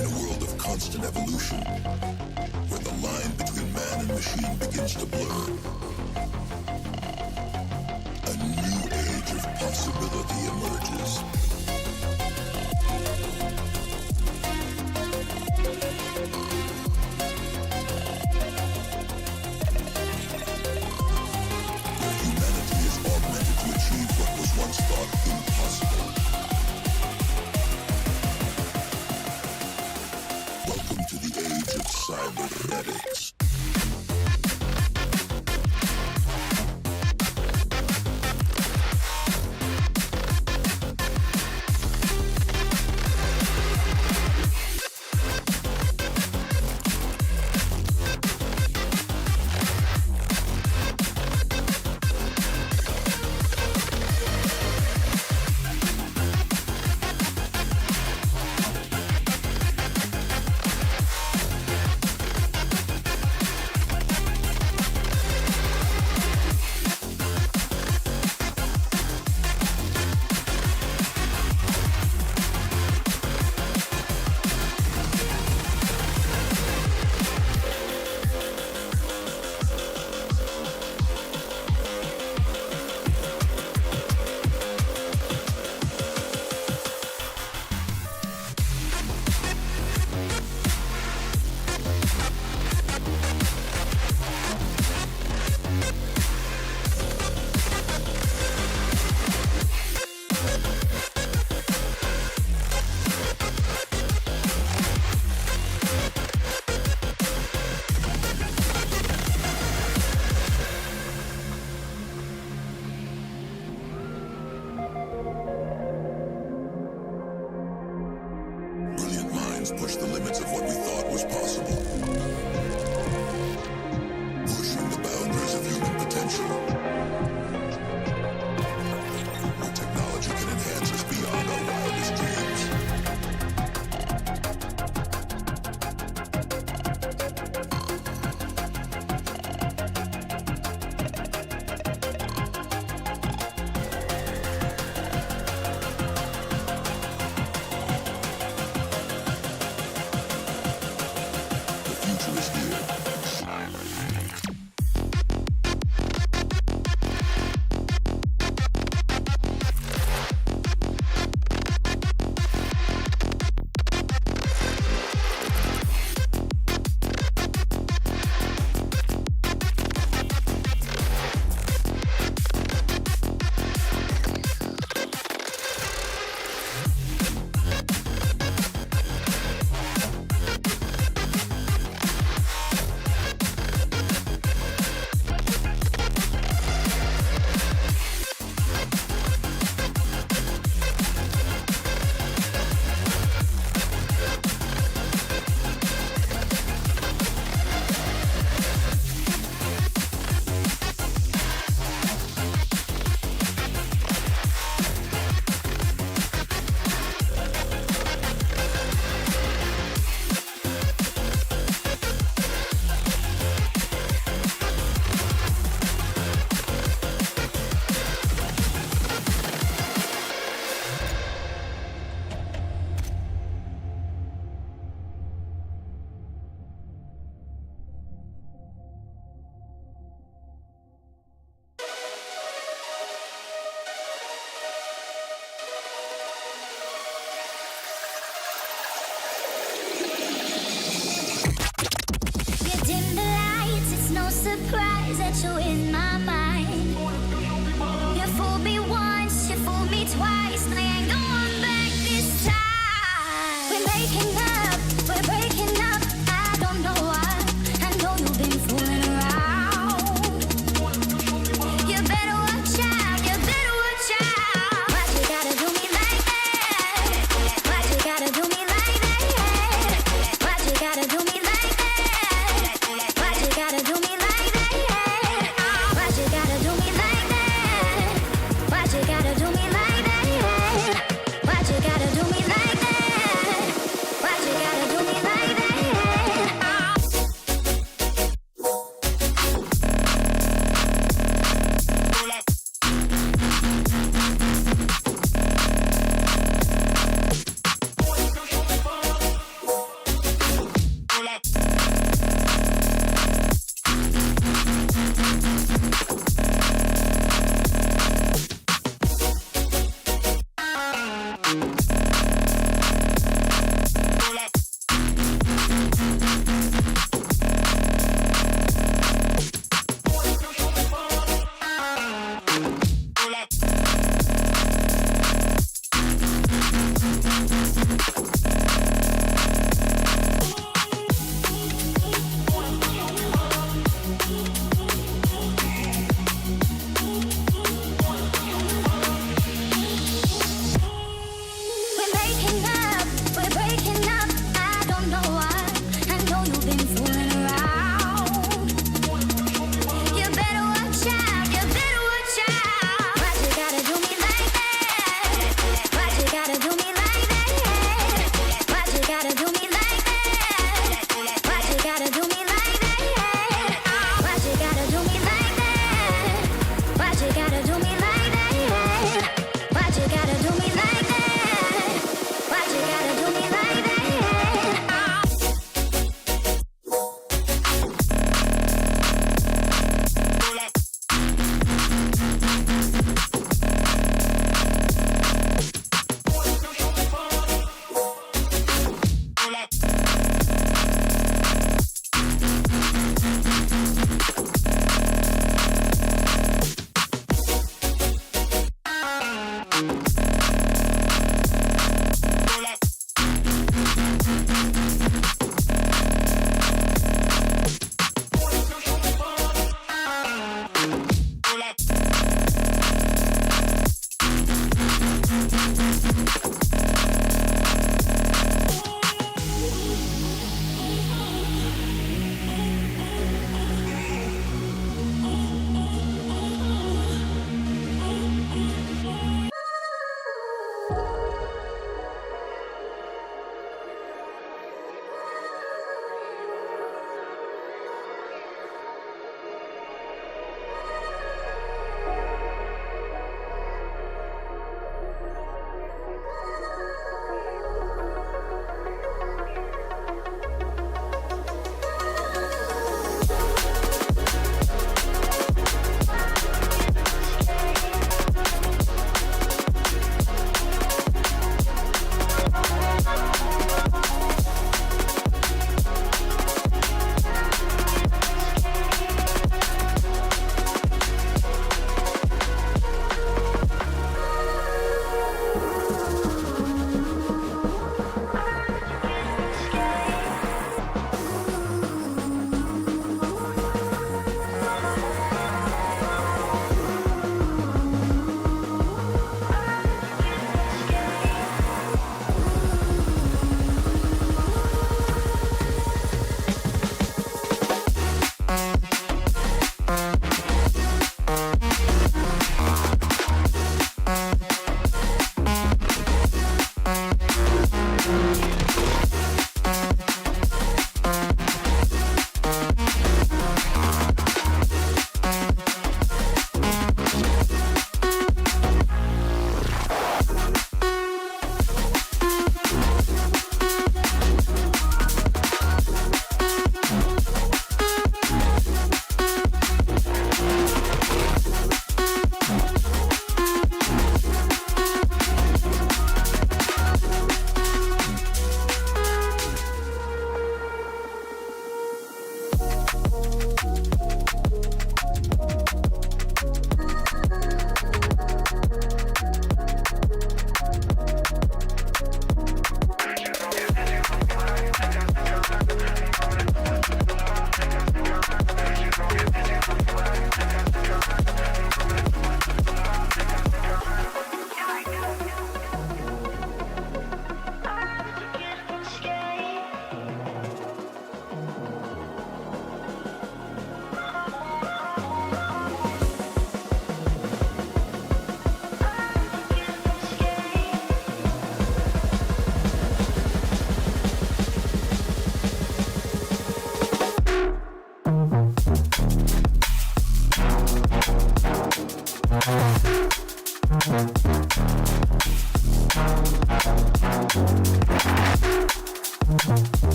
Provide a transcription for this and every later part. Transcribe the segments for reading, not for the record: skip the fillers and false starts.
In a world of constant evolution, where the line between man and machine begins to blur, a new age of possibility emerges. Where humanity is augmented to achieve what was once thought impossible. Welcome to the age of cybernetics. Push the limits of what we thought was possible. Pushing the boundaries of human potential. Where technology can enhance us beyond our wildest dreams. Surprise that you're in my mind. You fooled me once, you fooled me twice. I ain't going back this time. We're making up, we're breaking up. I don't know why. I know you've been fooling around. You better watch out, you better watch out. Why you gotta do me like that? Why you gotta do me like that? Why you gotta do me like that? Why you gotta do me like that?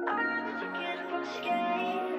I forget what's scared.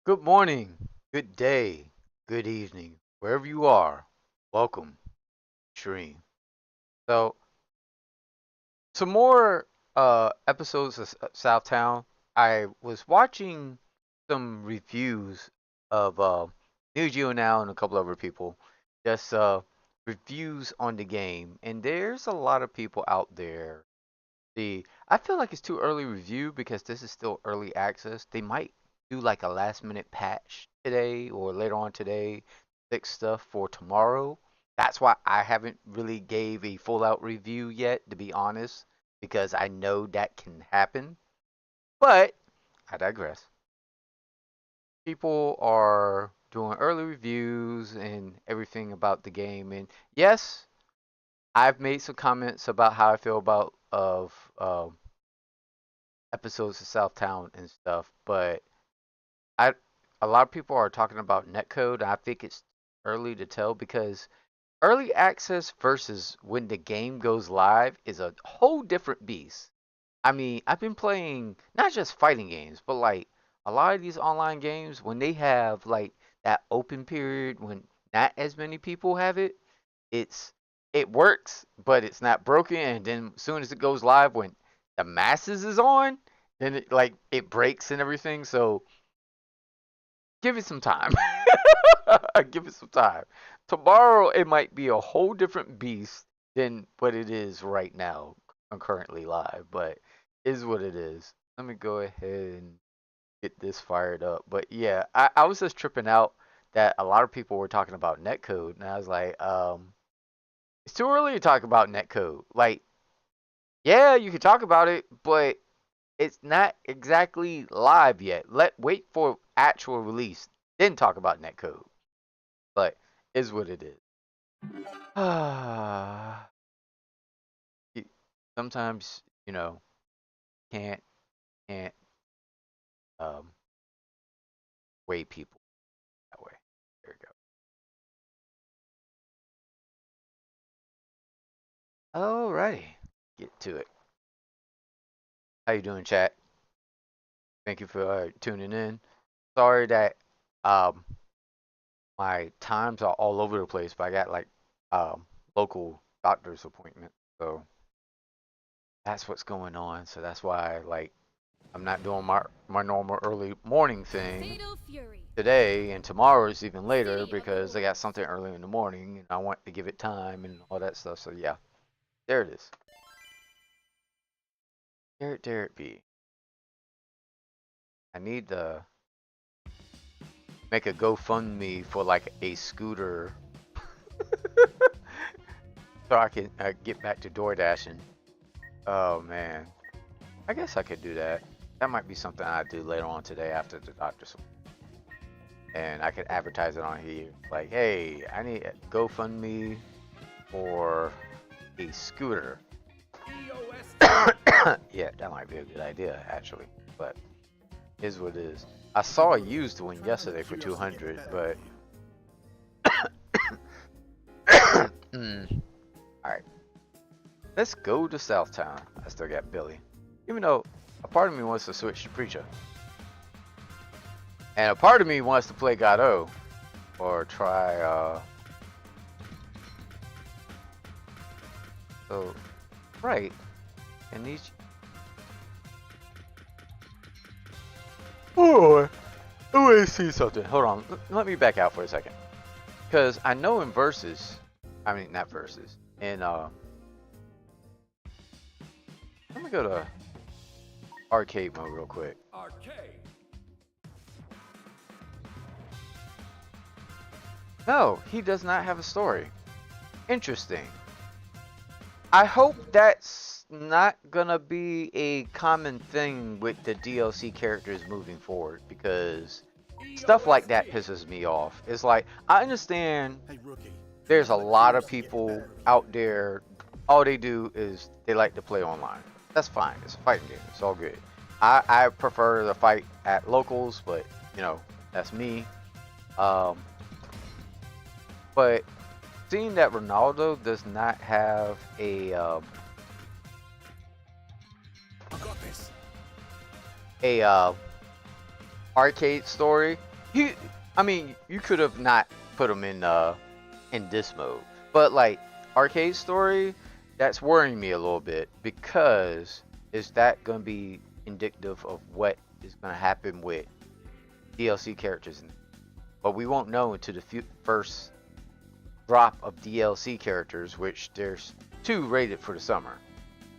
Good morning, good day, good evening, wherever you are. Welcome, Shreen. So, some more episodes of Southtown. I was watching some reviews of Neo Geo Now and a couple other people, just reviews on the game, and there's a lot of people out there. I feel like it's too early review because this is still early access. They might do like a last minute patch today or later on today, fix stuff for tomorrow. That's why I haven't really gave a full out review yet, to be honest, because I know that can happen. But I digress. People are doing early reviews and everything about the game, and yes, I've made some comments about how I feel about of episodes of Southtown and stuff, but I a lot of people are talking about netcode. I think it's early to tell because early access versus when the game goes live is a whole different beast. I mean, I've been playing not just fighting games, but like a lot of these online games when they have like that open period when not as many people have it, it's it works, but it's not broken. And then as soon as it goes live, when the masses is on, then it breaks and everything. So give it some time. Give it some time. Tomorrow it might be a whole different beast than what it is right now. I'm currently live, but is what it is. Let me go ahead and get this fired up. But yeah, I was just tripping out that a lot of people were talking about netcode, and I was like, it's too early to talk about netcode. Like, yeah, you can talk about it, but it's not exactly live yet. Wait for actual release, then talk about netcode. But is what it is. Sometimes can't can't um weigh people that way. There we go. Alrighty, get to it. How you doing, chat? Thank you for tuning in. Sorry that um my times are all over the place, but I got like local doctor's appointment, so that's what's going on. So that's why like I'm not doing my normal early morning thing today, and tomorrow is even later because I got something early in the morning and I want to give it time and all that stuff. So yeah, there it is. There it be. I need to make a GoFundMe for like a scooter so I can get back to door dashing. Oh man, I guess I could do that. That might be something I do later on today after the doctor's. And I could advertise it on here. Like, hey, I need a GoFundMe for a scooter. Yeah, that might be a good idea, actually. But is what it is. I saw a used one yesterday for 200, but alright. Let's go to Southtown. I still got Billy. Even though a part of me wants to switch to Preacher. And a part of me wants to play Godot. Or try, So, right. And these... Oh, let me see something. Hold on. Let me back out for a second. Because I know in Versus... I mean, not Versus. In, let me go to arcade mode real quick. Arcade. No, he does not have a story. Interesting. I hope that's not gonna be a common thing with the DLC characters moving forward because stuff like that pisses me off. It's like, I understand there's a lot of people out there, all they do is they like to play online. That's fine. It's a fighting game. It's all good. I prefer to fight at locals, but that's me. But seeing that Ronaldo does not have a arcade story, you, I mean, you could have not put them in this mode, but like arcade story, that's worrying me a little bit because is that gonna be indicative of what is gonna happen with DLC characters? But we won't know until the first drop of DLC characters, which there's 2 rated for the summer.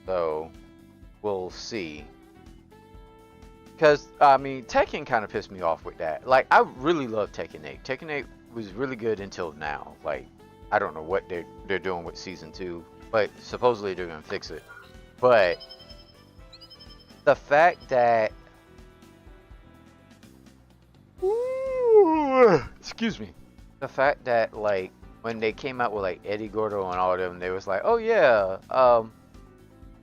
So we'll see. Because I mean, Tekken kind of pissed me off with that. Like I really love Tekken 8. Tekken 8 was really good until now. Like I don't know what they're doing with season 2, but supposedly they're gonna fix it. But the fact that excuse me, the fact that like when they came out with like Eddie Gordo and all of them, they was like, oh yeah,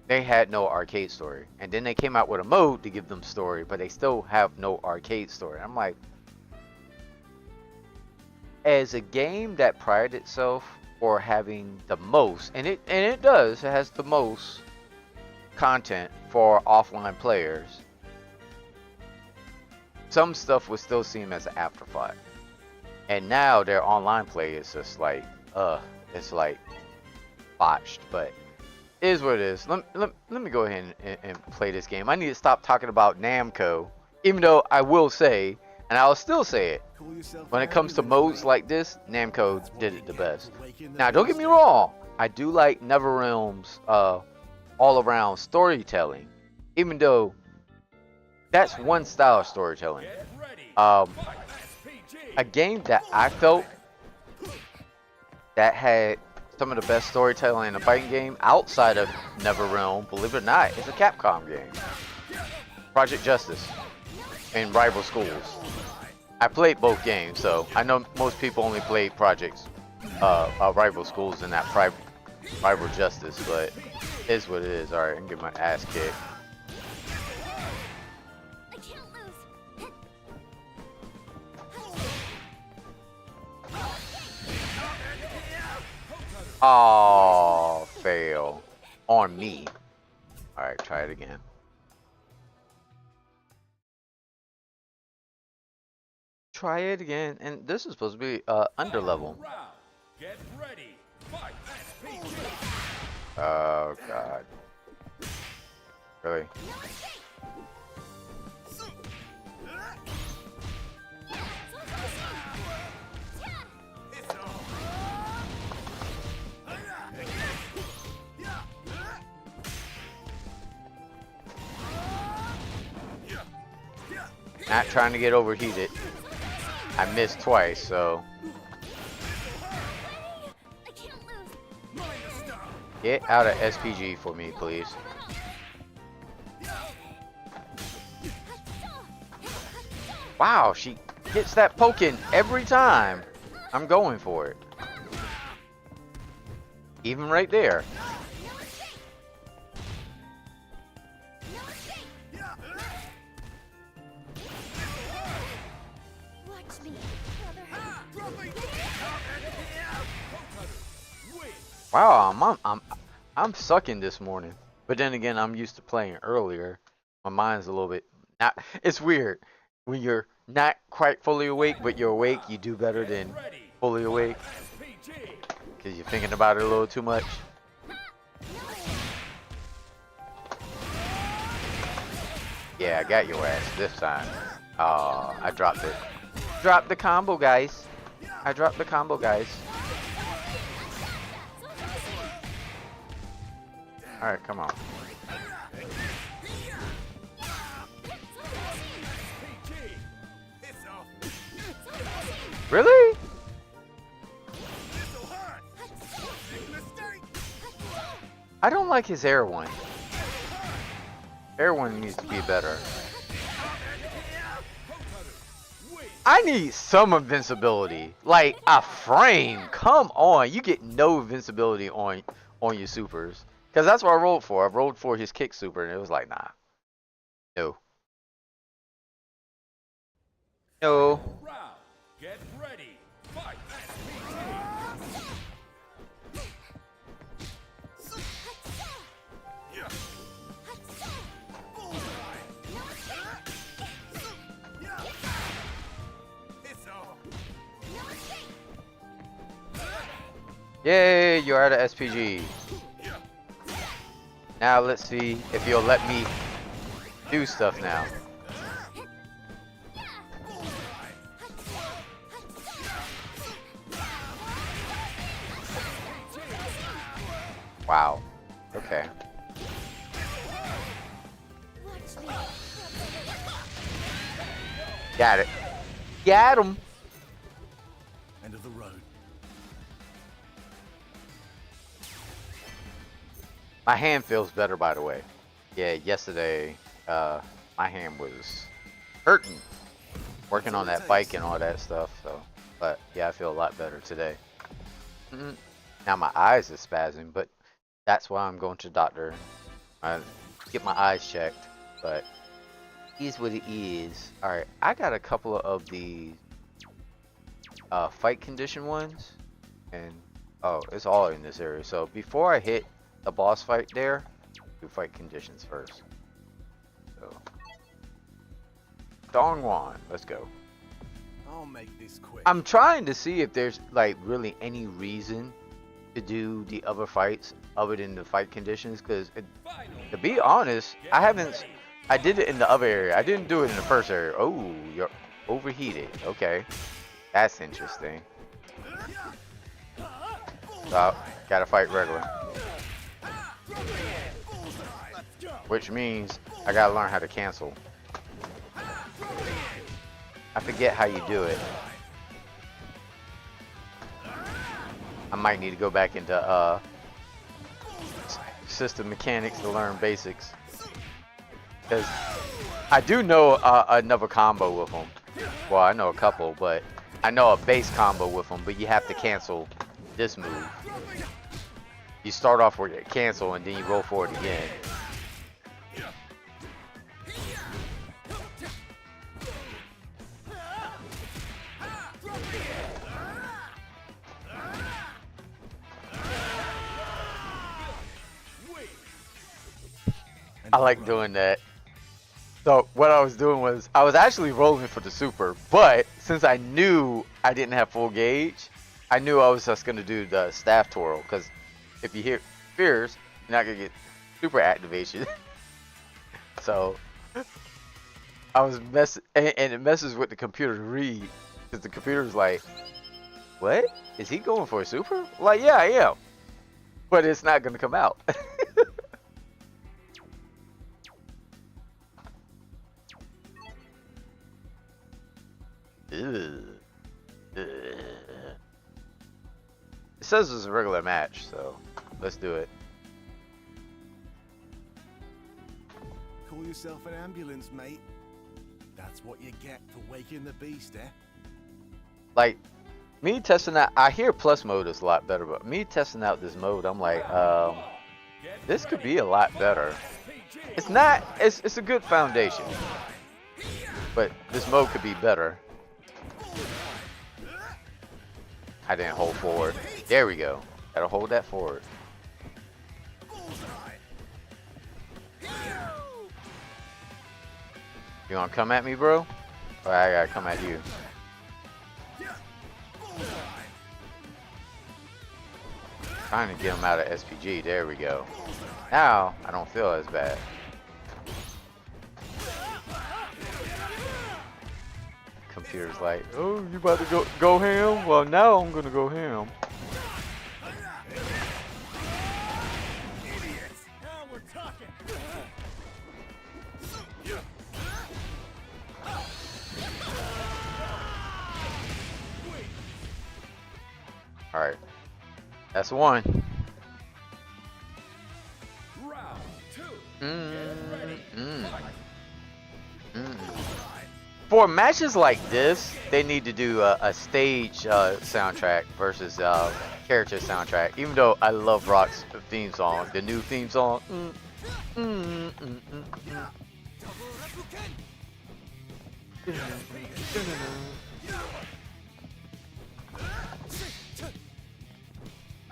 they had no arcade story, and then they came out with a mode to give them story, but they still have no arcade story. I'm like, as a game that prided itself for having the most, and it has the most content for offline players, some stuff would still seem as an afterthought. And now their online play is just like, it's like botched, but it is what it is. Let me go ahead and play this game. I need to stop talking about Namco, even though I will say, and I'll still say it, when it comes to modes like this, Namco did it the best. Now, don't get me wrong, I do like NetherRealm's all-around storytelling, even though that's one style of storytelling. A game that I felt that had some of the best storytelling in a fighting game outside of NetherRealm, believe it or not, is a Capcom game. Project Justice and Rival Schools. I played both games, so I know most people only played Rival Schools and not Rival Justice, but it is what it is. Alright, I can get my ass kicked. Oh, fail. On me. Alright, try it again. Try it again. And this is supposed to be under level. Get ready. Fight. Oh god. Really? Not trying to get overheated. I missed twice, so get out of SPG for me, please. Wow, she hits that poking every time. I'm going for it. Even right there. Wow, I'm sucking this morning. But then again, I'm used to playing earlier. My mind's a little bit not. It's weird when you're not quite fully awake, but you're awake. You do better than fully awake because you're thinking about it a little too much. Yeah, I got your ass this time. Oh, I dropped it. Dropped the combo, guys. I dropped the combo, guys. Alright, come on. Really? I don't like his air one. Air one needs to be better. I need some invincibility. Like a frame. Come on. You get no invincibility on your supers. Because that's what I rolled for. I rolled for his kick super, and it was like, nah. No. No. Get ready. Fight. Yay, you're out of SPG. Now let's see if you'll let me do stuff now. Wow. Okay. Got it. Got him. End of the road. My hand feels better, by the way. Yeah, yesterday, my hand was hurting. Working on that bike and all that stuff, so. But, yeah, I feel a lot better today. Now my eyes are spazzing, but that's why I'm going to the doctor. I get my eyes checked, but it is what it is. Alright, I got a couple of the fight condition ones. And, oh, it's all in this area. So, before I hit the boss fight there, do fight conditions first. So, Dongwon, let's go. I'll make this quick. I'm trying to see if there's like really any reason to do the other fights other than the fight conditions, because to be honest, I did it in the other area. I didn't do it in the first area. Oh, you're overheated. Okay, that's interesting. So, gotta fight regular. Which means I gotta learn how to cancel. I forget how you do it. I might need to go back into system mechanics to learn basics. Because I do know another combo with them. Well, I know a couple, but I know a base combo with them, but you have to cancel this move. You start off with a cancel and then you roll for it again. I like doing that. So what I was doing was I was actually rolling for the super, but since I knew I didn't have full gauge, I knew I was just gonna do the staff twirl, because if you hit fierce, you're not gonna get super activation. So I was and it messes with the computer to read, because the computer's like, what? Is he going for a super? Like, yeah, I am. But it's not gonna come out. It says it's a regular match, so let's do it. Call yourself an ambulance, mate. That's what you get for waking the beast, eh? Like, me testing out, I hear plus mode is a lot better, but me testing out this mode, I'm like, this could be a lot better. It's not, it's a good foundation, but this mode could be better. I didn't hold forward. There we go. Gotta hold that forward. You gonna come at me, bro? Or I gotta come at you? Trying to get him out of SPG. There we go. Now, I don't feel as bad. Computer's like, oh, you about to go ham? Well, now I'm gonna go ham. All right, that's one. Round two. For matches like this, they need to do a stage soundtrack versus character soundtrack. Even though I love Rock's theme song, the new theme song.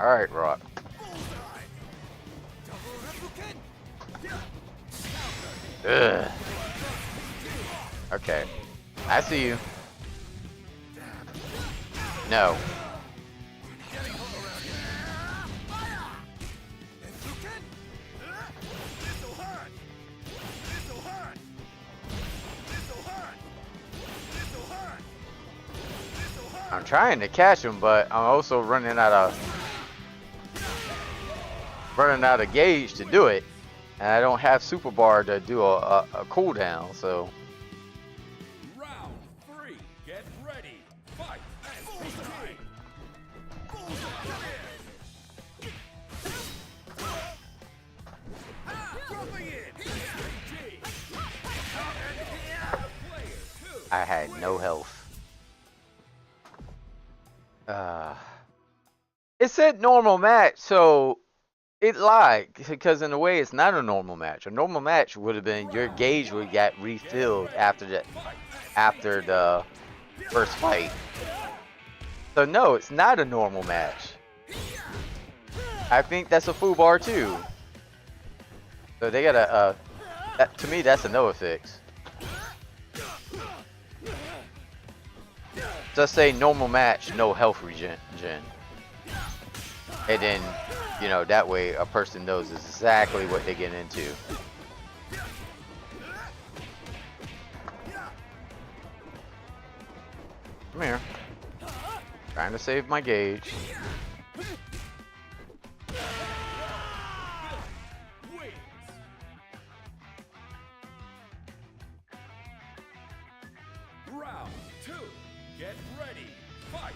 All right, Rock. Ugh. Okay. I see you. I'm trying to catch him, but I'm also running out of gauge to do it, and I don't have super bar to do a cooldown. So Round 3, get ready, fight. I had no health. It said normal match, so it lied, because in a way it's not a normal match. A normal match would have been your gauge would get refilled after the first fight. So no, it's not a normal match. I think that's a full bar too. So they got a to me that's a no fix. Just say normal match, no health regen. And then, you know, that way a person knows exactly what they get into. Come here. Trying to save my gauge. Round 2, get ready, fight.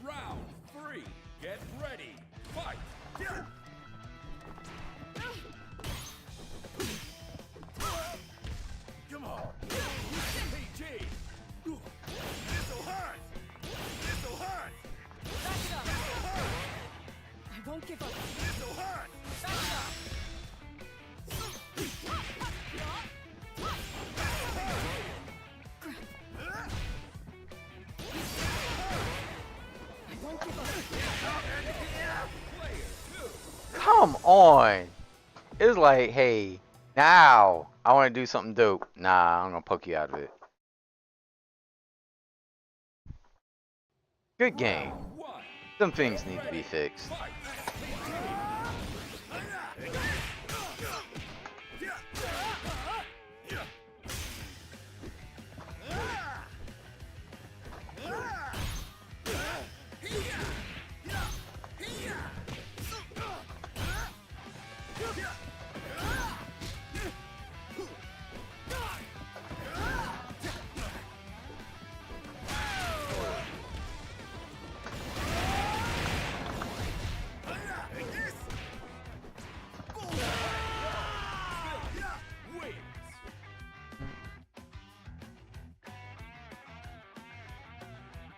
Round 3, get ready, fight. Come on. PG. This'll hurt. This'll hurt. Back it up. I won't give up. This'll hurt. Back it up. I won't give up. Come on. It's like, hey, now I want to do something dope. Nah, I'm gonna poke you out of it. Good game. Some things need to be fixed.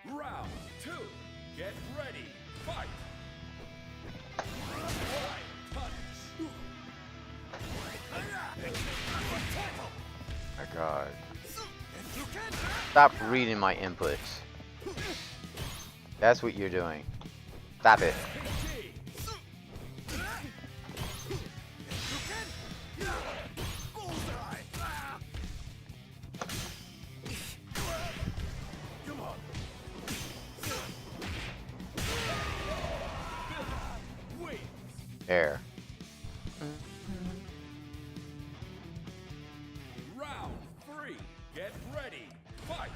Round 2, get ready, fight. My God. Stop reading my inputs. That's what you're doing. Stop it. There. Round 3, get ready, fight.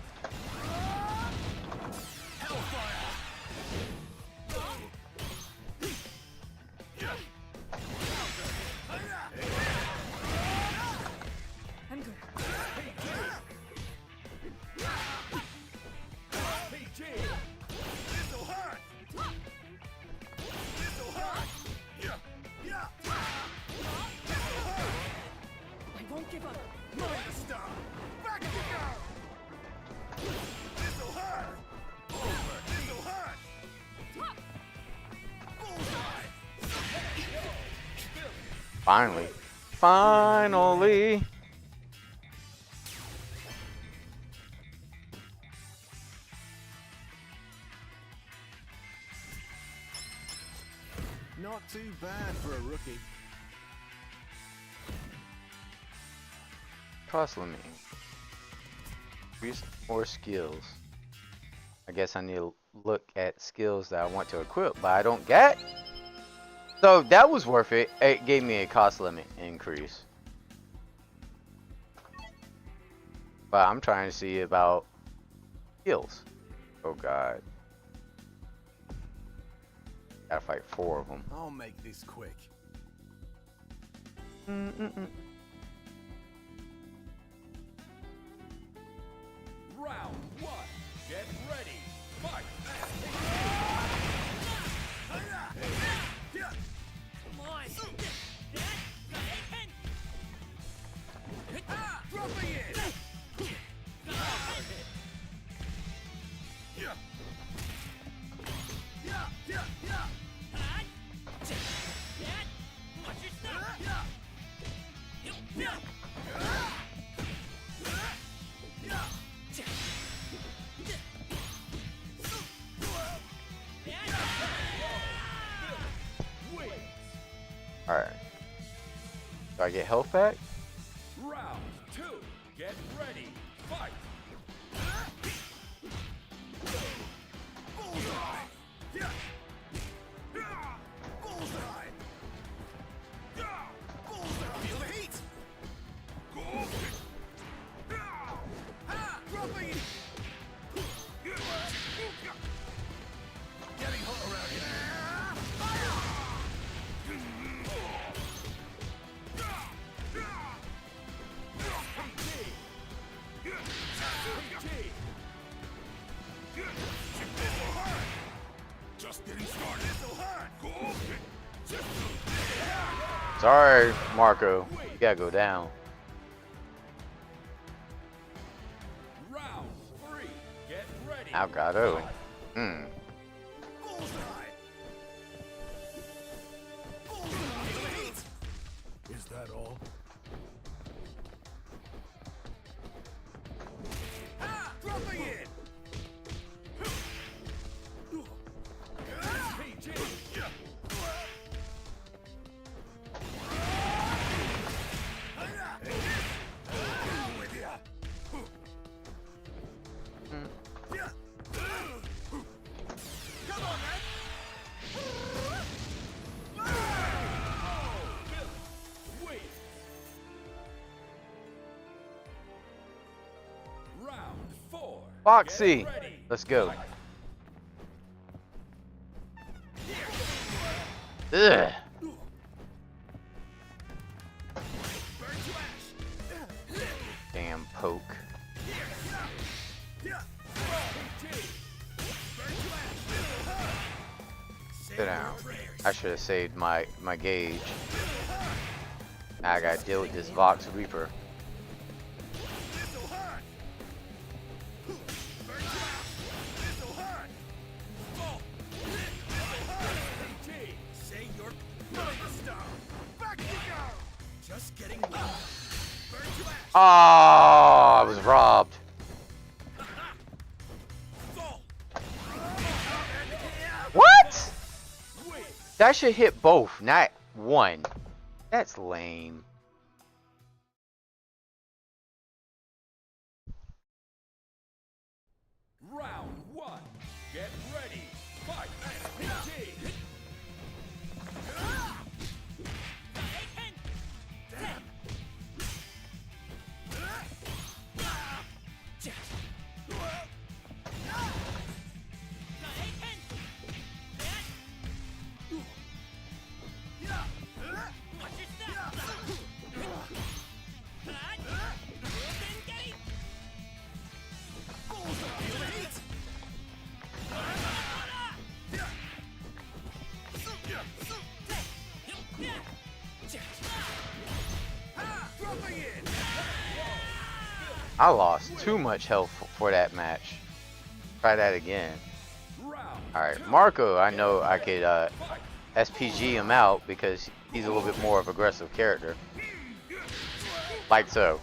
Finally. Finally. Not too bad for a rookie. Cost limit. Increase more skills. I guess I need to look at skills that I want to equip, but I don't get. So that was worth it. It gave me a cost limit increase. But I'm trying to see about skills. Oh god. Gotta fight 4 of them. I'll make this quick. Round 1. Get ready. Fight. Come on. Dropping it. Watch your step. Alright. Do I get health back? Round 2. Get ready. Fight. Feel the heat. Dropping it. Getting hot around here. Just getting started. So hard. Sorry, Marco. You gotta go down. Round 3. Get ready. Algado. Bullseye. Bullseye. Feel the heat. Is that all? Dropping it. Round 4. Foxy. Get ready. Let's go. Ugh. Damn poke. Sit down. I should have saved my gauge. Now I gotta deal with this Vox Reaper. Just getting Oh, I was robbed. What? That should hit both, not one. That's lame. Round 1. Get ready. Fight. I lost too much health for that match. Try that again. Alright, Marco, I know I could SPG him out because he's a little bit more of an aggressive character. Like so.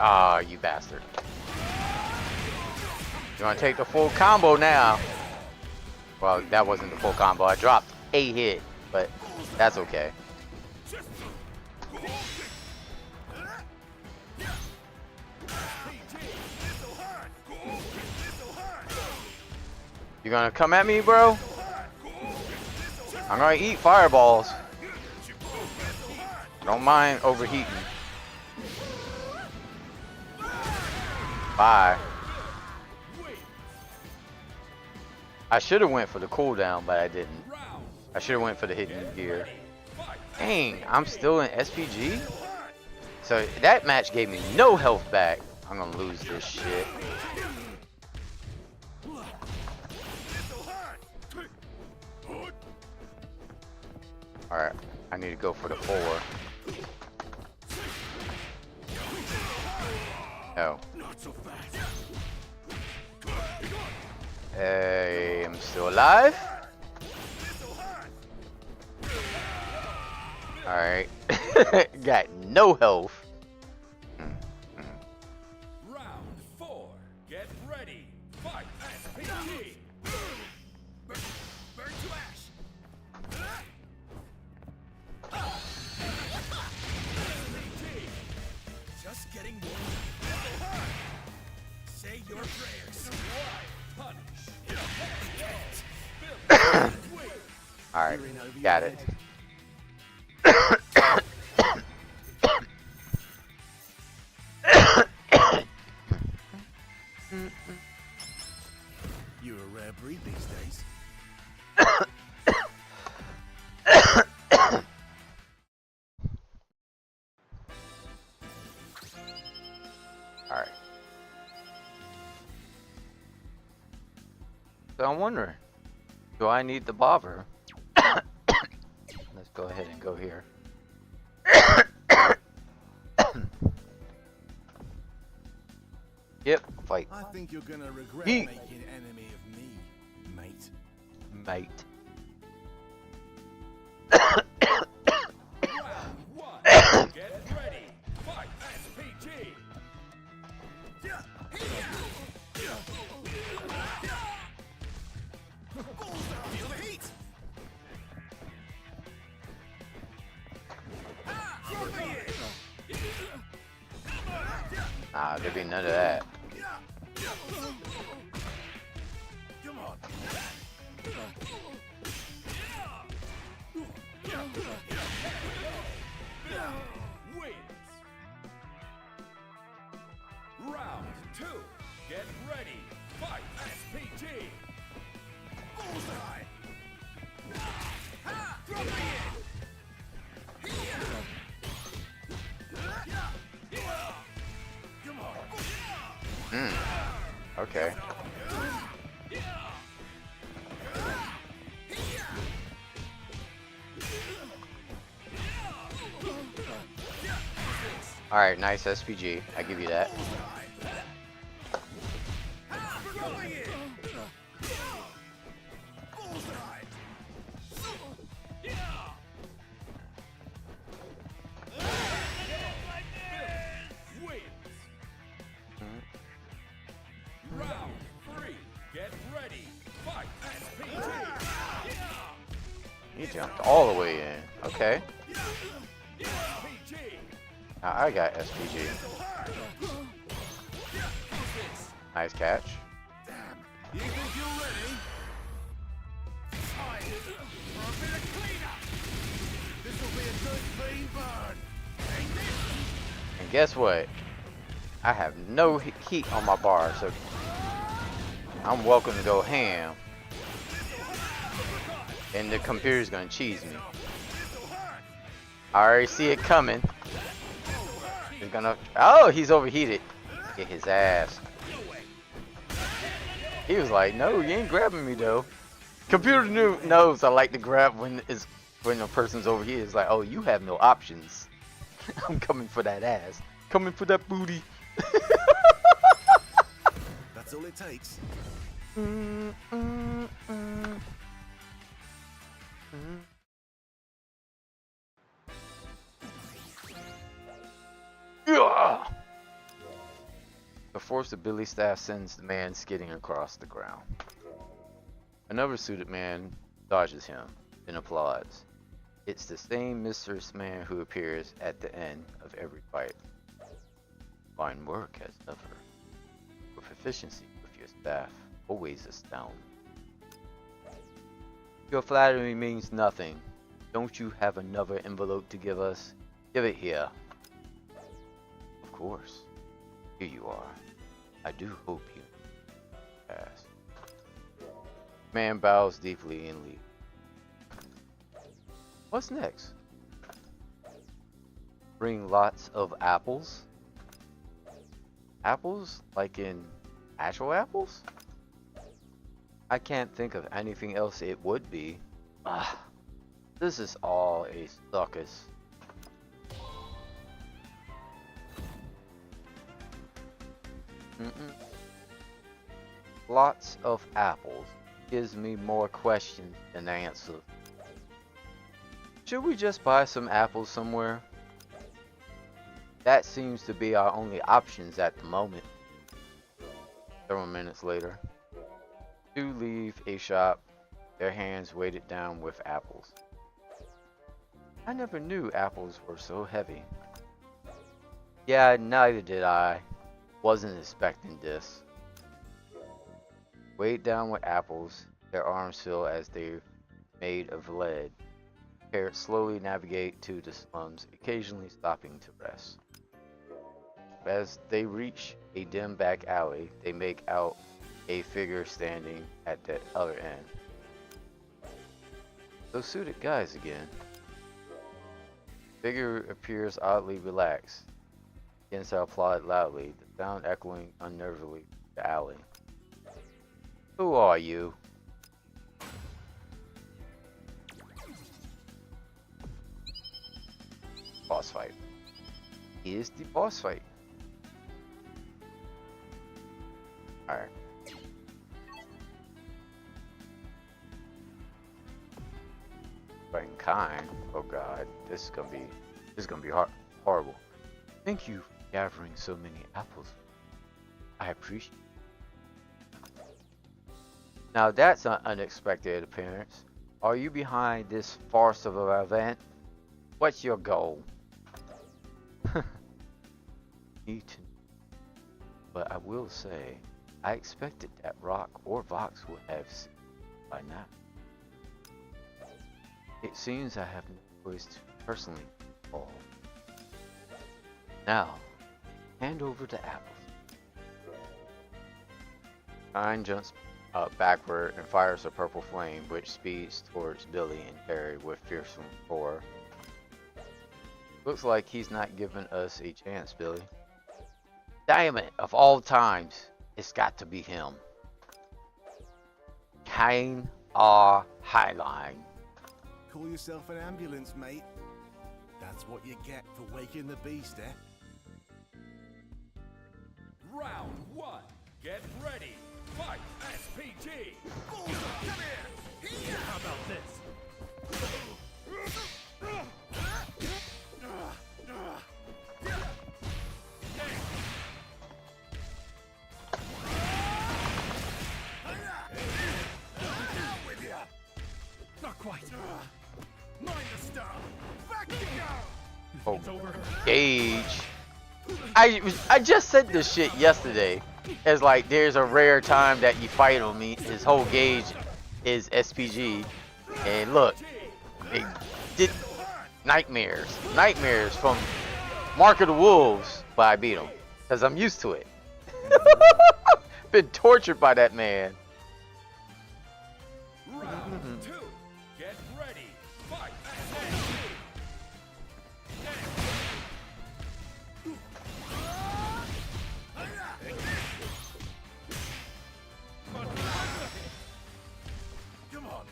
Ah, you bastard. You wanna take the full combo now? Well, that wasn't the full combo. I dropped a hit, but that's okay. You gonna come at me, bro? I'm gonna eat fireballs. Don't mind overheating. Bye. I should have went for the cooldown, but I didn't. I should have went for the hidden gear. Dang, I'm still in SPG? So that match gave me no health back. I'm gonna lose this shit. Alright, I need to go for the 4. No. Hey, I'm still alive. Alright. Got no health. Round 4. Get ready. Fight. SPG. Burn to ash. SPG. Just getting warm. Say your prayers. Punish. Alright, got it. You're a rare breed these days. Alright. So I'm wondering, do I need the bobber? Let's go ahead and go here. Yep, fight. I think you're gonna regret Yeet. making an enemy of me, mate. Mate. Round 1. Get ready. Fight. SPG. Feel the heat! Nah, there be none of that. Come on. Wins. Round 2. Get ready. Fight. SPG. Bullseye! Come on. Okay. Alright, nice SPG. I give you that. Wins. Round 3. Get ready. Fight. SPG. You jumped all the way in. Okay. SPG. I got SPG. Nice catch. You think you're ready? Time for a bit of cleanup. This'll be a good clean burn. Ain't it? And guess what? I have no heat on my bar, so I'm welcome to go ham. And the computer's gonna cheese me. I already see it coming. He's gonna. Oh, he's overheated. Get his ass. He was like, "No, you ain't grabbing me though." Computer knows I like to grab when it's when a person's over here, it's like, oh, you have no options. I'm coming for that ass. Coming for that booty. That's all it takes. Yeah. The force of Billy staff sends the man skidding across the ground. Another suited man dodges him, then applauds. It's the same mysterious man who appears at the end of every fight. Fine work as ever. Your proficiency with your staff always astounds. Your flattery means nothing. Don't you have another envelope to give us? Give it here. Of course. Here you are. I do hope you pass. Man bows deeply and leaves. What's next? Bring lots of apples? Apples? Like in actual apples? I can't think of anything else it would be. Ah, this is all a circus. Lots of apples gives me more questions than answers. Should we just buy some apples somewhere? That seems to be our only options at the moment. Several minutes later, two leave a shop, their hands weighted down with apples. I never knew apples were so heavy. Yeah, neither did I. Wasn't expecting this. Weighed down with apples, their arms feel as they're made of lead. Parrots slowly navigate to the slums, occasionally stopping to rest. As they reach a dim back alley, they make out a figure standing at the other end. Those suited guys again. Figure appears oddly relaxed. Begins to applaud loudly, the sound echoing unnervingly the alley. Who are you? Boss fight. Here's the boss fight. Alright. Fighting kind. Oh god, this is gonna be horrible. Thank you for gathering so many apples. I appreciate it. Now that's an unexpected appearance. Are you behind this farce of an event? What's your goal? Need to know. But I will say, I expected that Rock or Vox would have seen by now. It seems I have no choice to personally involve. Now, hand over the apples. Nine jumps backward and fires a purple flame, which speeds towards Billy and Terry with fearsome roar. Looks like he's not giving us a chance, Billy. Damn it, of all times, it's got to be him. Kane R. Highline. Call yourself an ambulance, mate. That's what you get for waking the beast, eh? Round one. Get ready. Fight. SPG. Come here. How about this? Not quite. Mind the star. Back you go. Oh, Gage. I just said this shit yesterday. It's like there's a rare time that you fight on me. His whole gauge is SPG. And look, they did nightmares from Mark of the Wolves, but I beat him because I'm used to it. Been tortured by that man. Round two. Get ready. Fight. Come on.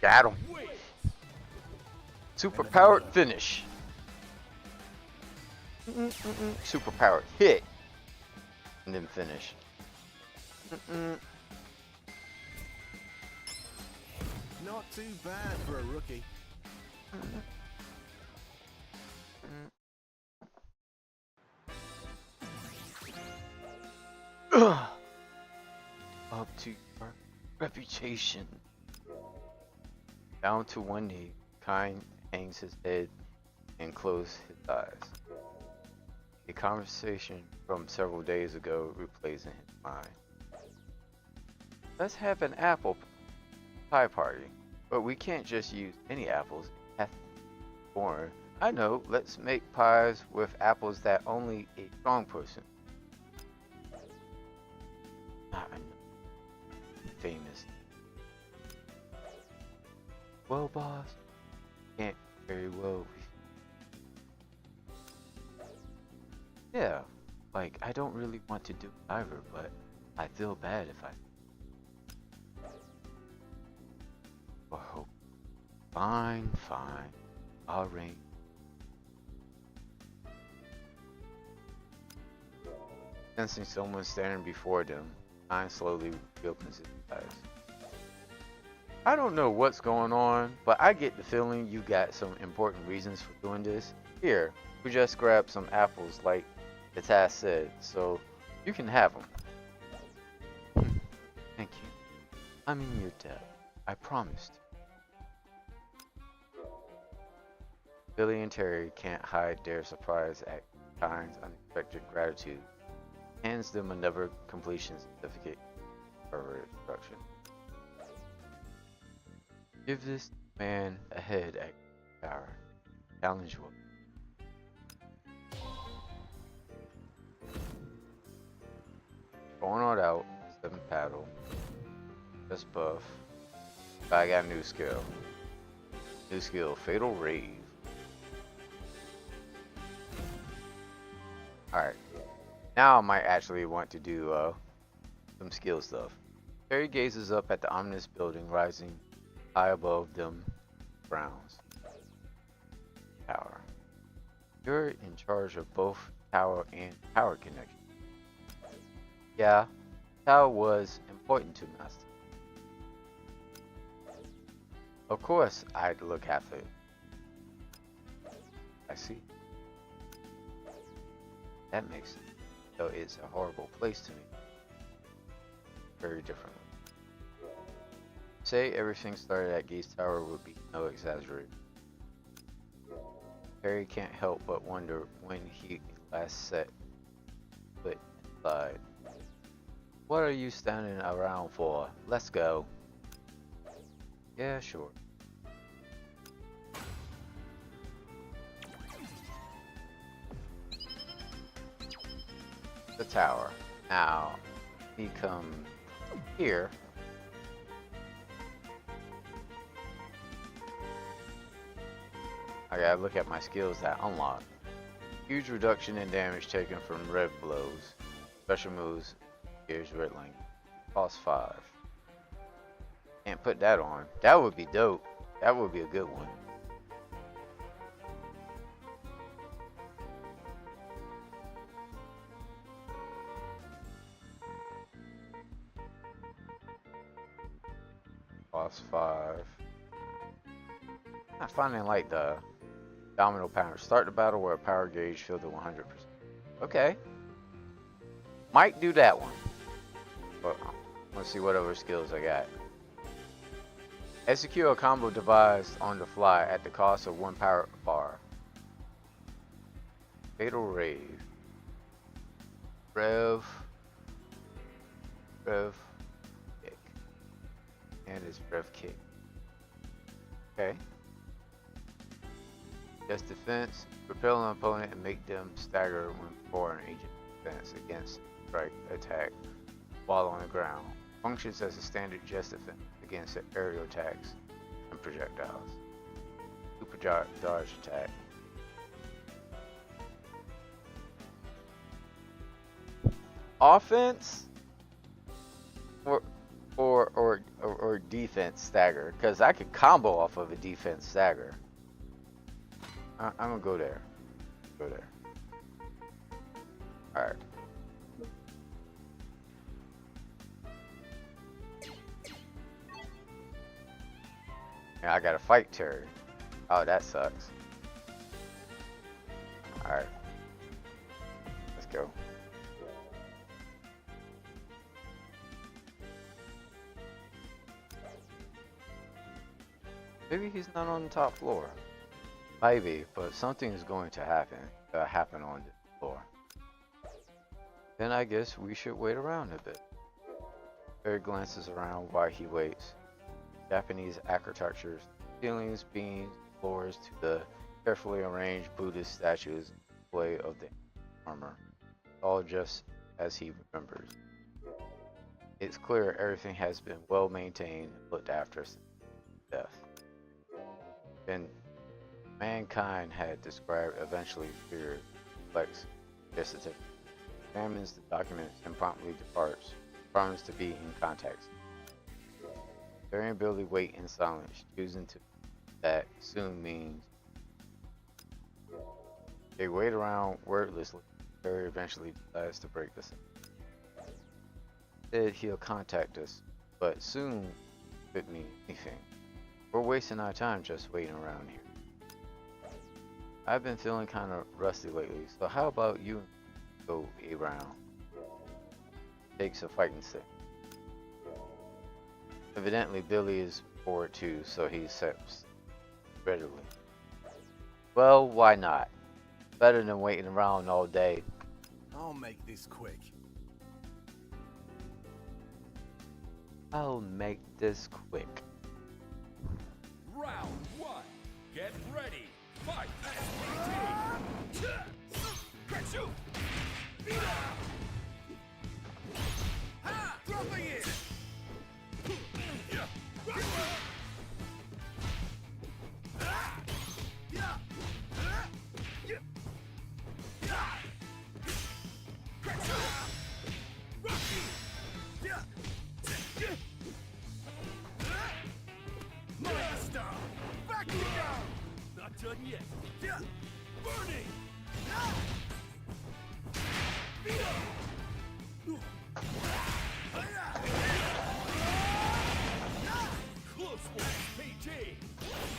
Got him. Wins. Super powered finish. Super powered hit. And then finish. Not too bad for a rookie. Up to your reputation. Down to one knee, Kine hangs his head and closes his eyes. A conversation from several days ago replays in his mind. Let's have an apple pie party, but we can't just use any apples. It has to be foreign. I know, let's make pies with apples that only a strong person. I know. Famous. Well, boss, can't very well. Yeah, like, I don't really want to do it either, but I feel bad if I. Or hope. Fine, fine. I'll ring. Sensing someone standing before them, Kine slowly reopens his eyes. I don't know what's going on, but I get the feeling you got some important reasons for doing this. Here, we just grabbed some apples like the task said, so you can have them. Thank you. I'm in your debt. I promised. Billy and Terry can't hide their surprise at Kine's unexpected gratitude. Hands them another completion certificate for instruction. Give this man a head at power. Challenge one. Going on out, 7 paddle. Just buff. I got a new skill. New skill, Fatal Rave. Alright. Now I might actually want to do some skill stuff. Terry gazes up at the ominous building rising high above them, frowns. Tower. You're in charge of both tower and power connection. Yeah, tower was important to Master. Of course, I'd look after it. I see. That makes sense. Though it's a horrible place to me. Very different. Say everything started at Gates Tower would be no exaggeration. Harry can't help but wonder when he last set foot inside. What are you standing around for? Let's go. Yeah, sure. The tower. Now, we come here. I gotta look at my skills that unlock. Huge reduction in damage taken from REV blows. Special moves. Here's Riddling. Cost 5. Can't put that on. That would be dope. That would be a good one. Cost 5. I finally like the domino pattern. Start the battle where a power gauge filled to 100%. Okay. Might do that one. But let's see what other skills I got. Execute a combo devised on the fly at the cost of 1 power bar. Fatal Rave. Rev. Kick. And it's Rev Kick. Okay. Just defense. Repel an opponent and make them stagger when for an agent defense against strike attack while on the ground. Functions as a standard just defense against aerial attacks and projectiles. Super dodge attack. Offense or or defense stagger, because I could combo off of a defense stagger. I'm gonna go there. Go there. All right. Yeah, I gotta fight Terry. Oh, that sucks. All right. Let's go. Maybe he's not on the top floor. Maybe, but something is going to happen on the floor. Then I guess we should wait around a bit. Barry glances around while he waits. Japanese architectures, ceilings, beams, floors to the carefully arranged Buddhist statues, display of the armor, all just as he remembers. It's clear everything has been well maintained and looked after since death. Then mankind had described eventually feared, flex, dissertation, examines the documents and promptly departs, promises to be in context. Barry and Billy wait in silence, choosing to that soon means they wait around wordlessly. Barry eventually decides to break the silence. Said he'll contact us, but soon could mean anything. We're wasting our time just waiting around here. I've been feeling kind of rusty lately, so how about you go around? Takes a fighting stick. Evidently, Billy is bored too, so he accepts readily. Well, why not? Better than waiting around all day. I'll make this quick. I'll make this quick. Round one. Get ready. Fight. SPT. Catch dropping it. Master! Back you go! Not done yet. Burning! Close one, PG!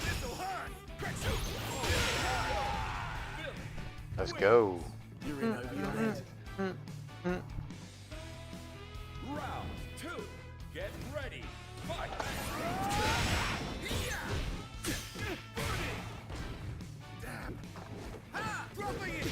This'll hurt! Let's go. You're in over your head. Round two. Get ready. Fight. Damn. Dropping it.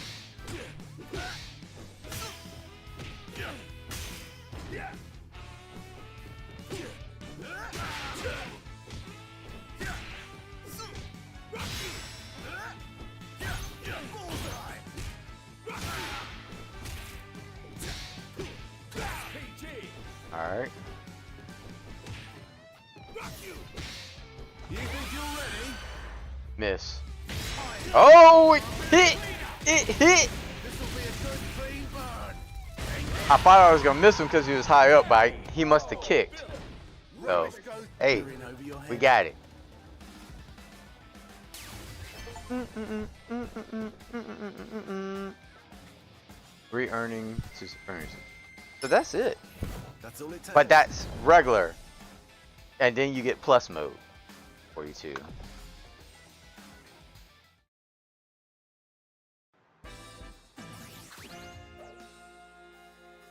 Alright. You think you're ready? Miss. Oh, it hit! It hit! This'll be a good clean burn. I thought I was gonna miss him because he was high up, but he must have kicked. So, hey, You're in over your head. we got it. Re-earning to supremacy. So that's it. That's all it takes. But that's regular. And then you get plus mode. 42.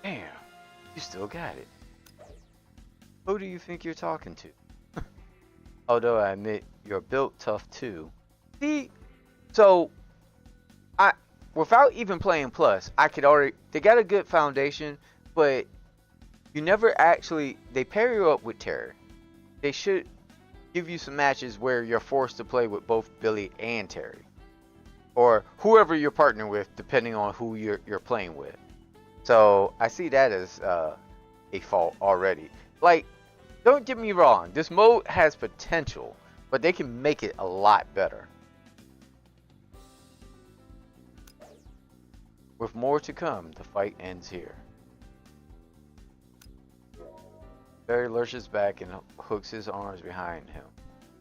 Damn, you still got it. Who do you think you're talking to? Although I admit you're built tough too. See, so without even playing plus, I could already, they got a good foundation, but you never actually, they pair you up with Terry. They should give you some matches where you're forced to play with both Billy and Terry, or whoever you're partnering with, depending on who you're playing with. So I see that as a fault already. Like, don't get me wrong, this mode has potential, but they can make it a lot better. With more to come, the fight ends here. Barry lurches back and hooks his arms behind him.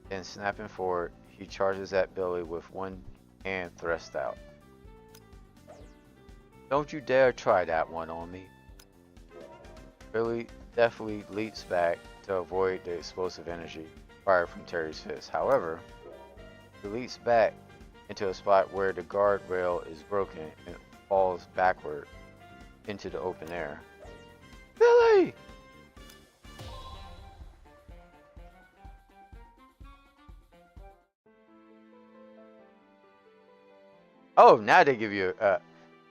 Then, snapping forward, he charges at Billy with one hand thrust out. Don't you dare try that one on me. Billy deftly leaps back to avoid the explosive energy fired from Terry's fist. However, he leaps back into a spot where the guardrail is broken and falls backward into the open air. Billy! Oh, now they give you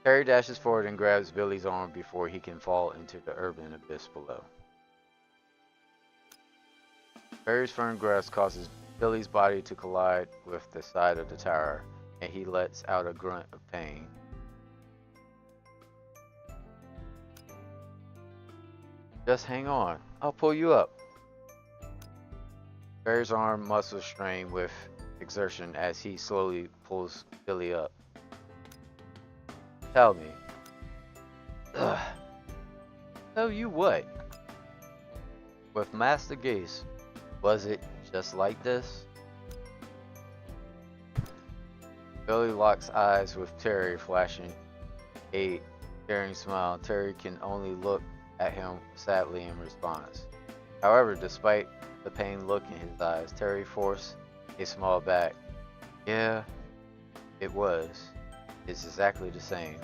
Terry dashes forward and grabs Billy's arm before he can fall into the urban abyss below. Barry's firm grasp causes Billy's body to collide with the side of the tower, and he lets out a grunt of pain. Just hang on, I'll pull you up. Barry's arm muscles strain with exertion as he slowly pulls Billy up. Tell me. Ugh. Tell you what? With Master Gase, was it just like this? Billy locks eyes with Terry, flashing a daring smile. Terry can only look at him sadly in response. However, despite the pain look in his eyes, Terry forced a smile back. Yeah, it was. It's exactly the same.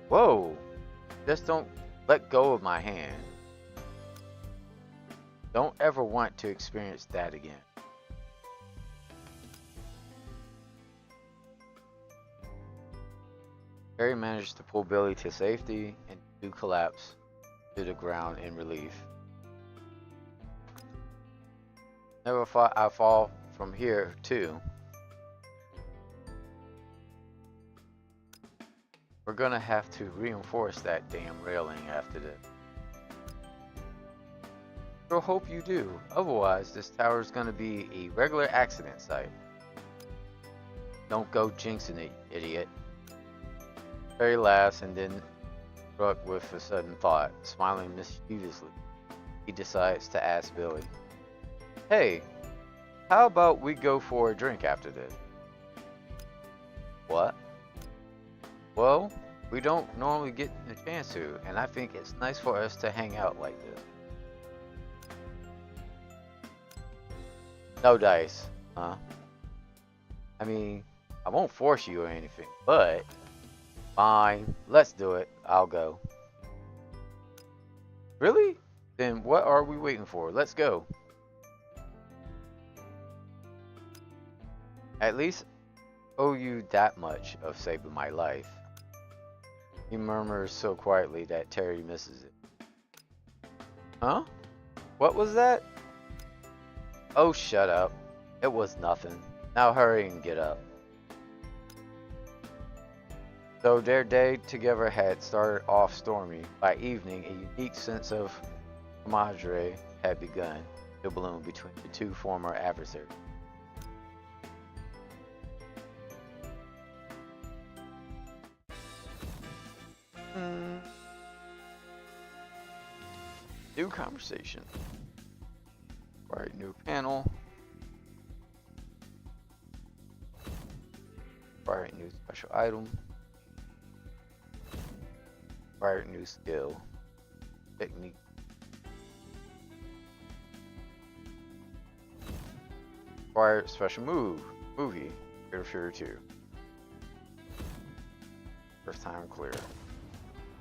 Whoa! Just don't let go of my hand. Don't ever want to experience that again. Harry managed to pull Billy to safety and do collapse to the ground in relief. Never thought I'd fall from here, too. We're gonna have to reinforce that damn railing after this. Sure hope you do. Otherwise, this tower is gonna be a regular accident site. Don't go jinxing it, idiot. Harry laughs and then, struck with a sudden thought, smiling mischievously, he decides to ask Billy, "Hey, how about we go for a drink after this?" What? Well, we don't normally get the chance to, and I think it's nice for us to hang out like this. No dice, huh? I mean, I won't force you or anything, but fine, let's do it. I'll go. Really? Then what are we waiting for? Let's go. At least owe you that much of saving my life. He murmurs so quietly that Terry misses it. Huh? What was that? Oh, shut up. It was nothing. Now hurry and get up. Though their day together had started off stormy, by evening a unique sense of camaraderie had begun to bloom between the two former adversaries. New conversation. Alright, new panel. Alright, new special item. Alright, new skill. Technique. Acquired special move. Movie. Fear 2. First time clear.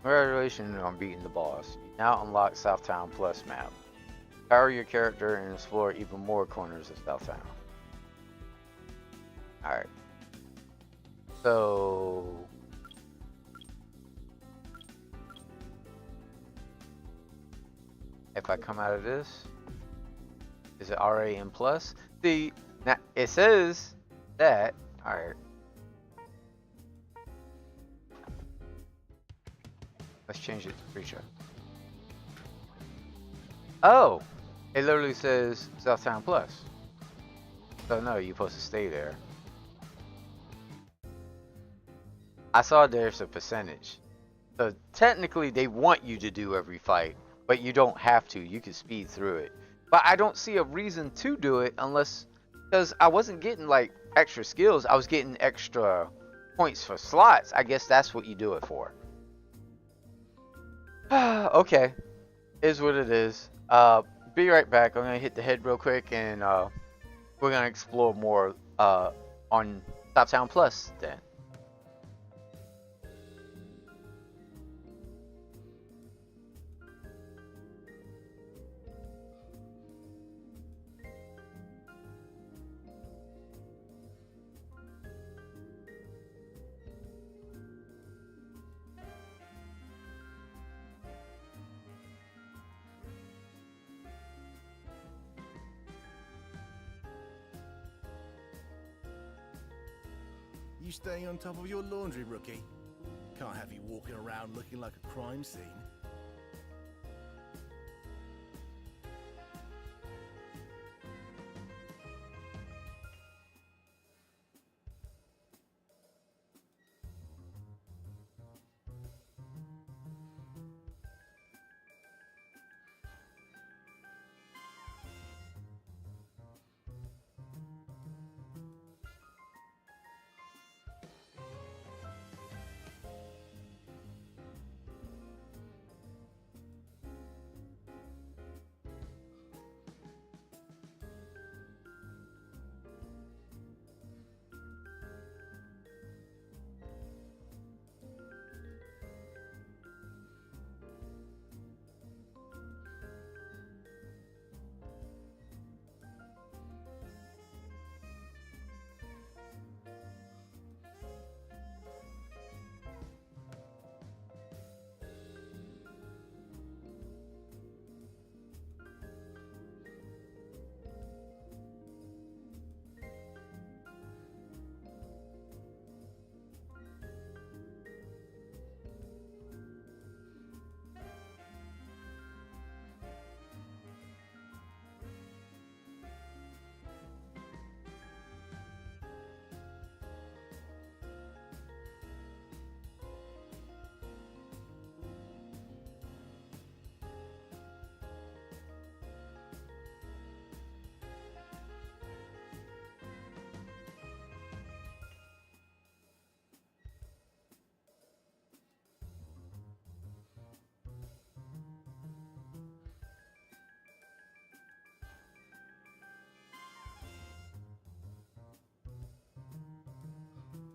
Congratulations on beating the boss. You now unlock Southtown Plus map. Power your character and explore even more corners of Southtown. Alright. So if I come out of this, is it RAM plus? See, now it says that. Alright. Let's change it to creature. Oh! It literally says Southtown Plus. So no, you're supposed to stay there. I saw there's a percentage. So technically, they want you to do every fight, but you don't have to. You can speed through it. But I don't see a reason to do it unless, because I wasn't getting like extra skills. I was getting extra points for slots. I guess that's what you do it for. Okay, is what it is. Be right back. I'm gonna hit the head real quick, and we're gonna explore more on Top Town Plus then. You staying on top of your laundry, rookie? Can't have you walking around looking like a crime scene.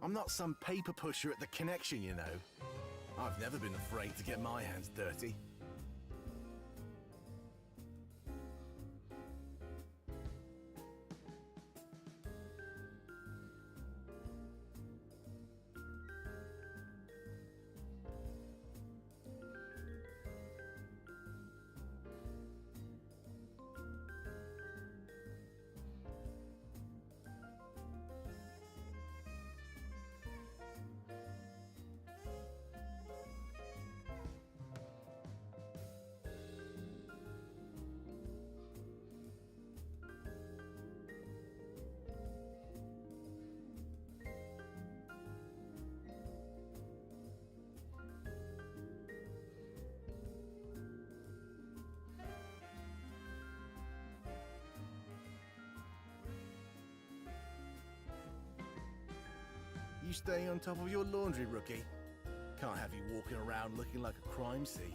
I'm not some paper pusher at the connection, you know. I've never been afraid to get my hands dirty. You staying on top of your laundry, rookie? Can't have you walking around looking like a crime scene.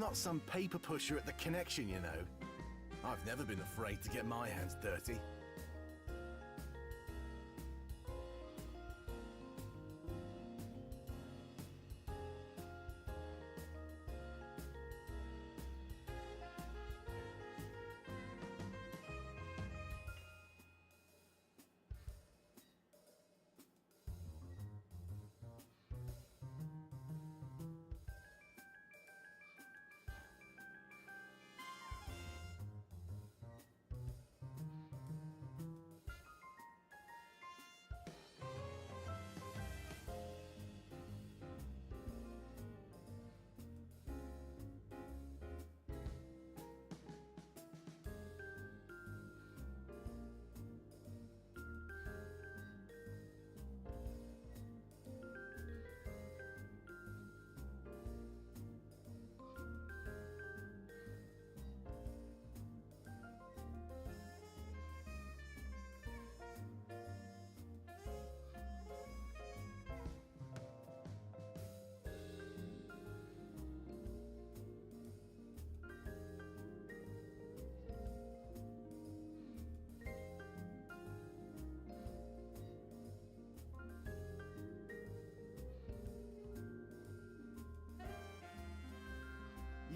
not some paper pusher at the connection, you know. I've never been afraid to get my hands dirty.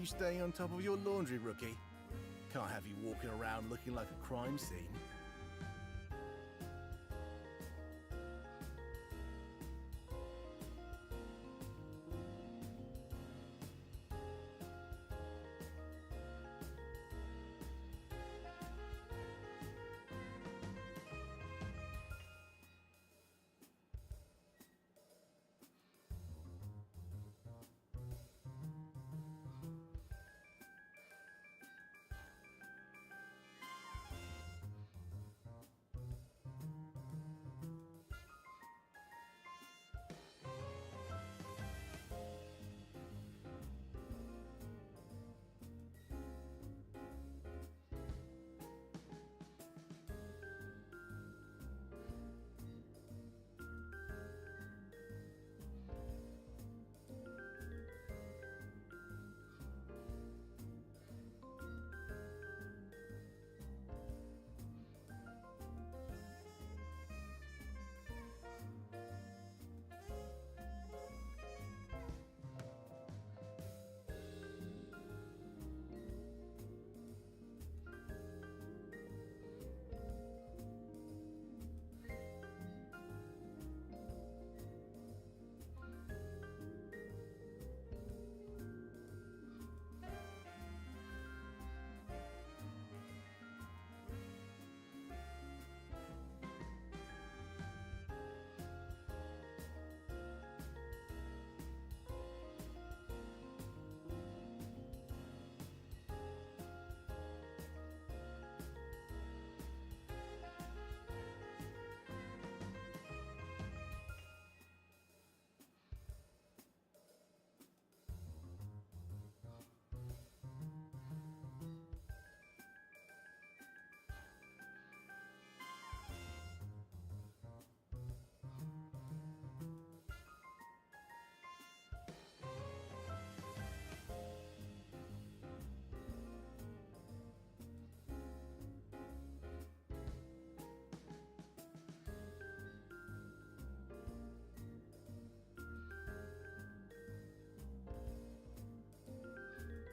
You staying on top of your laundry, rookie? Can't have you walking around looking like a crime scene.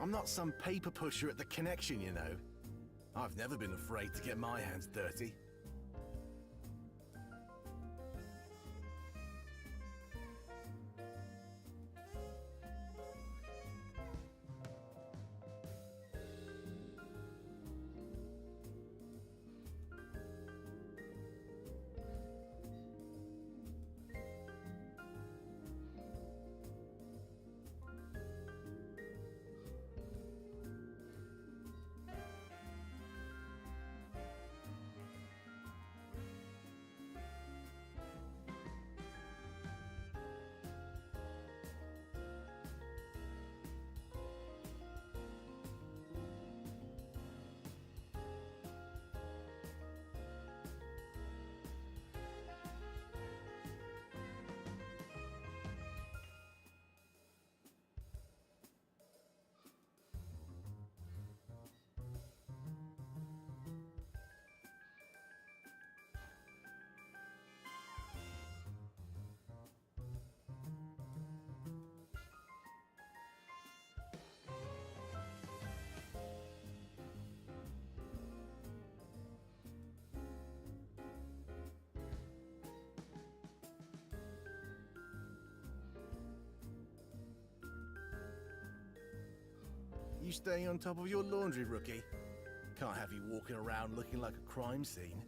I'm not some paper pusher at the connection, you know. I've never been afraid to get my hands dirty. you staying on top of your laundry, rookie? Can't have you walking around looking like a crime scene.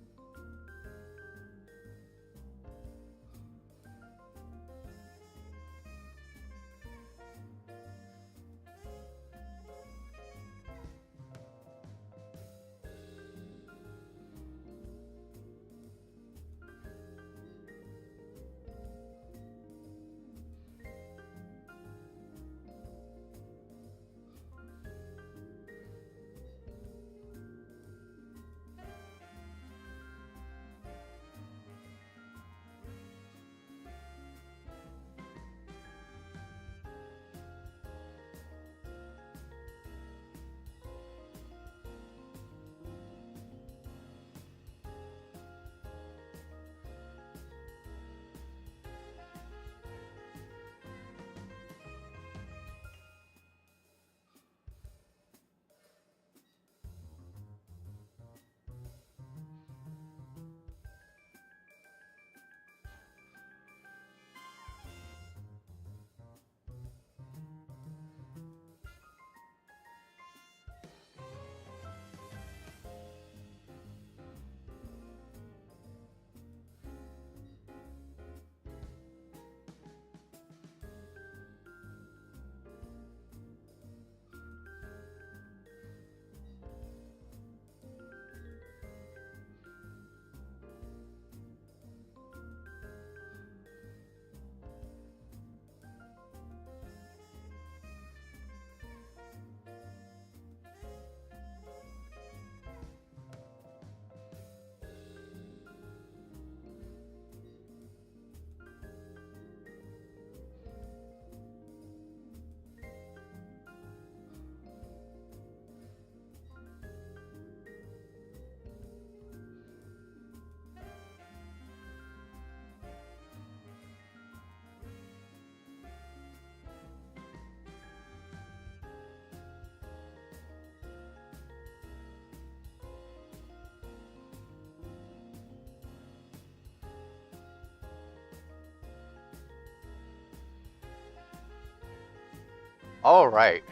All right.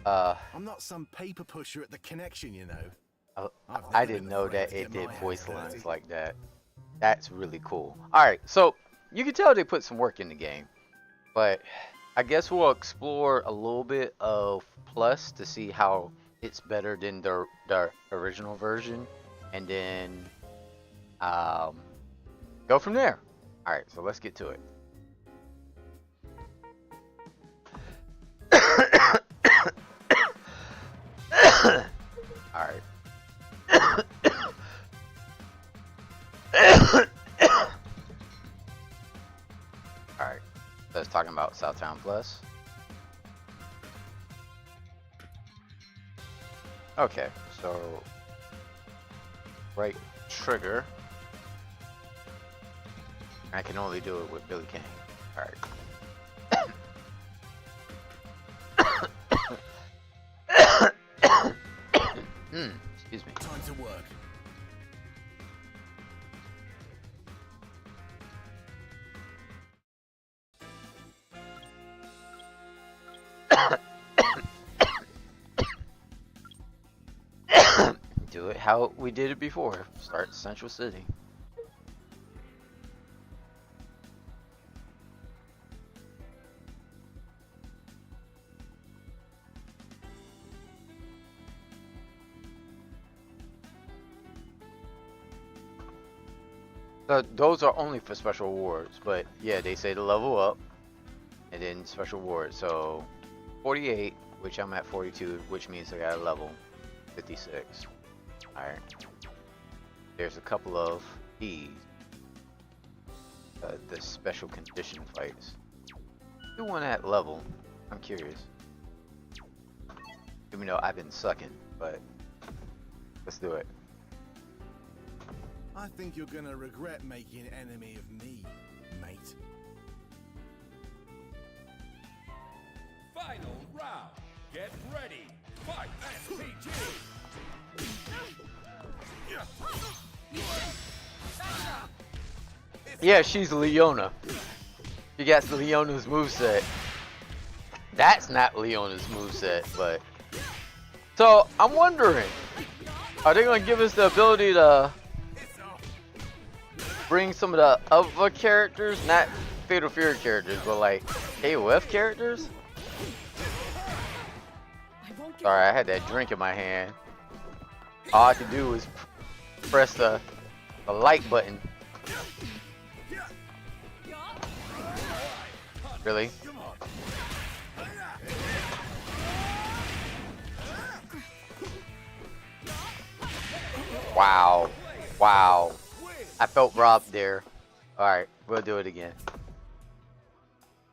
I'm not some paper pusher at the connection, you know. I didn't know that it did voice lines like that. That's really cool. Alright, so you can tell they put some work in the game. But I guess we'll explore a little bit of Plus to see how it's better than the original version. And then go from there. Alright, so let's get to it. Alright. Alright. Let's talk about Southtown Plus. Okay, so right trigger. I can only do it with Billy King. Alright. Excuse me. Time to work. Do it how we did it before. Start Central City. So those are only for special awards, but yeah, they say to level up, and then special awards. So 48, which I'm at 42, which means I got a level 56. Alright. There's a couple of these. The special condition fights. Do one at level. I'm curious. Even though I've been sucking, but let's do it. I think you're gonna regret making an enemy of me, mate. Final round. Get ready. Fight SPG. Yeah, she's Leona. She got Leona's moveset. That's not Leona's moveset, but So I'm wondering, are they gonna give us the ability to bring some of the other characters, not Fatal Fury characters, but like AOF characters? Sorry, I had that drink in my hand. All I could do was press the like button. Really? Wow. Wow. I felt robbed there. Alright, we'll do it again.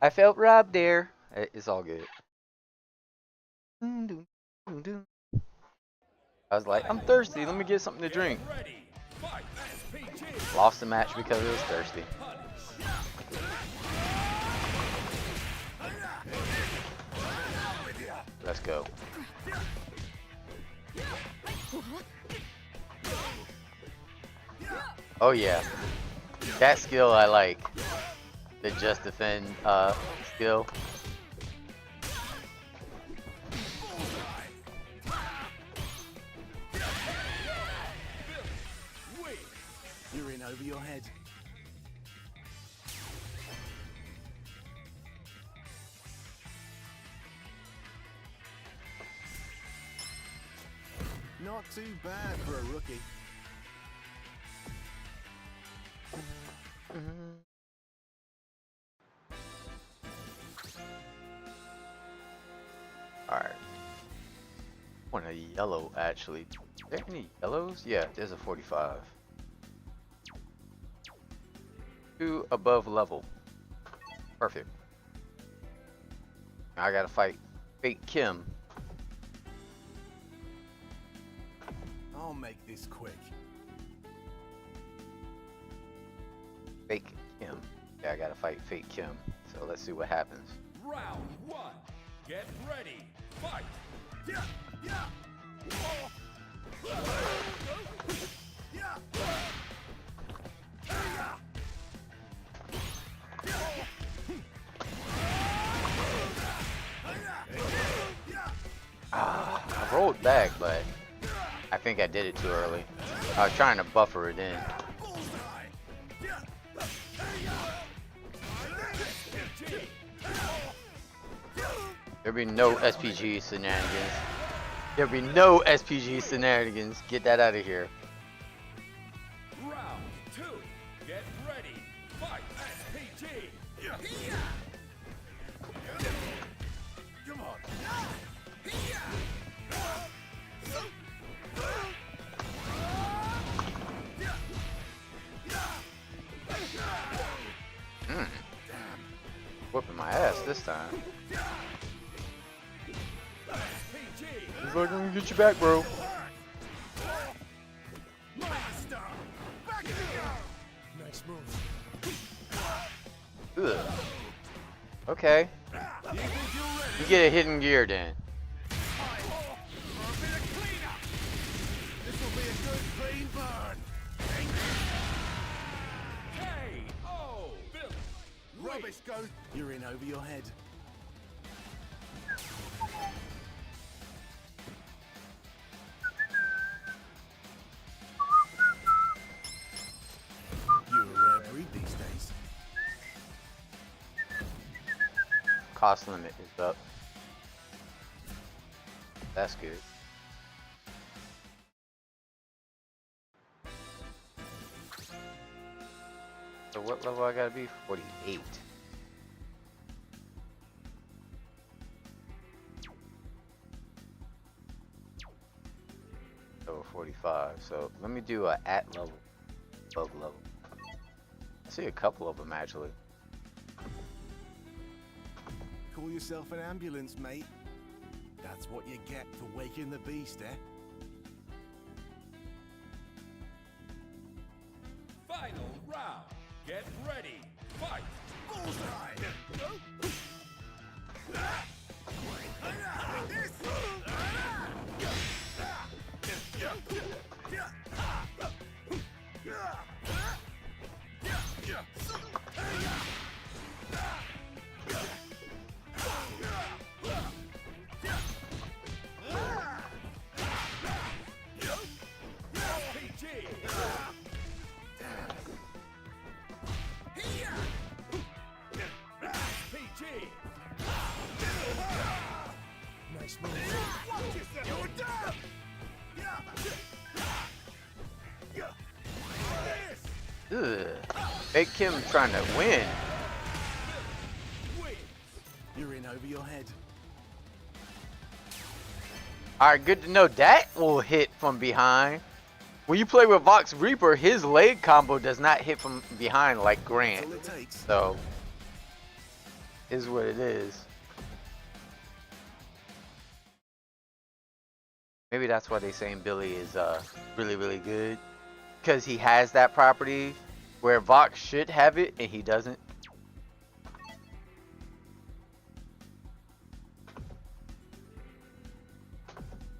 I felt robbed there. It's all good. I was like, I'm thirsty. Let me get something to drink. Lost the match because I was thirsty. Let's go. Oh yeah. That skill I like. The just defend skill. You're in over your head. Not too bad for a rookie. Alright. Want a yellow actually. Are there any yellows? Yeah, there's a 45. 2 above level. Perfect. Now I gotta fight Fake Kim. I'll make this quick. Fake Kim. Yeah, I gotta fight Fake Kim. So let's see what happens. Round 1. Get ready. Fight. Yeah, yeah. I rolled back, but I think I did it too early. I was trying to buffer it in. There'll be no SPG shenanigans. There'll be no SPG shenanigans. Get that out of here. Round 2. Get ready. Fight. SPG. Come on. Whooping my ass this time. He's like, I'm gonna get you back, bro. Master. Back in the Nice move. Ugh. Okay. You get a hidden gear then. This will be a good clean burn. KO. Billy. Rubbish goes. You're in over your head. You're a rare breed these days. Cost limit is up. That's good. So what level I gotta be? 48. Level 45. So let me do a at level, above level. I see a couple of them actually. Call yourself an ambulance, mate. That's what you get for waking the beast, eh? Final round. Get ready. Fight. PG. Nice move. Watch yourself. You're done. Ugh. Fake Kim trying to win. You're in over your head. Alright, good to know that will hit from behind. When you play with Vox Reaper, his leg combo does not hit from behind like Grant. That's all it takes. So, is what it is. Maybe that's why they saying Billy is really, really good. Because he has that property where Vox should have it and he doesn't.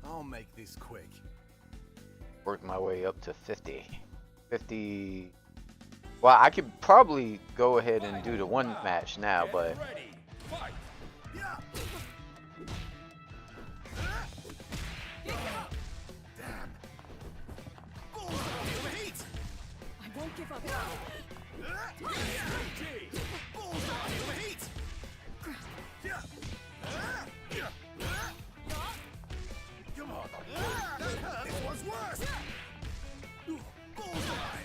I'll make this quick. Work my way up to 50. 50. Well, I could probably go ahead and do the one match now, but Ready. Fight. I won't give up. PG. Come on. This one's worse. Bullseye.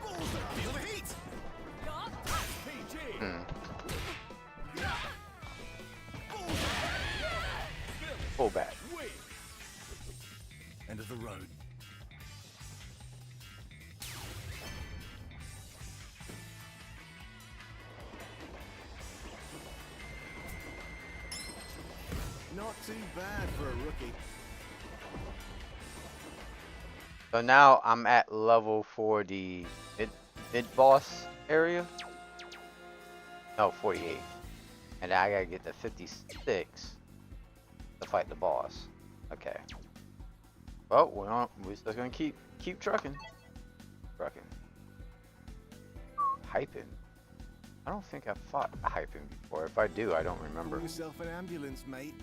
Bullseye. Feel the heat. PG. pull back. Win. End of the road. Not too bad for a rookie. So now I'm at level for the mid boss area. No, 48. And I gotta get to 56 to fight the boss. Okay. Well, we're just gonna keep trucking. Hyping. I don't think I've fought Hyping before. If I do, I don't remember. Call yourself an ambulance, mate.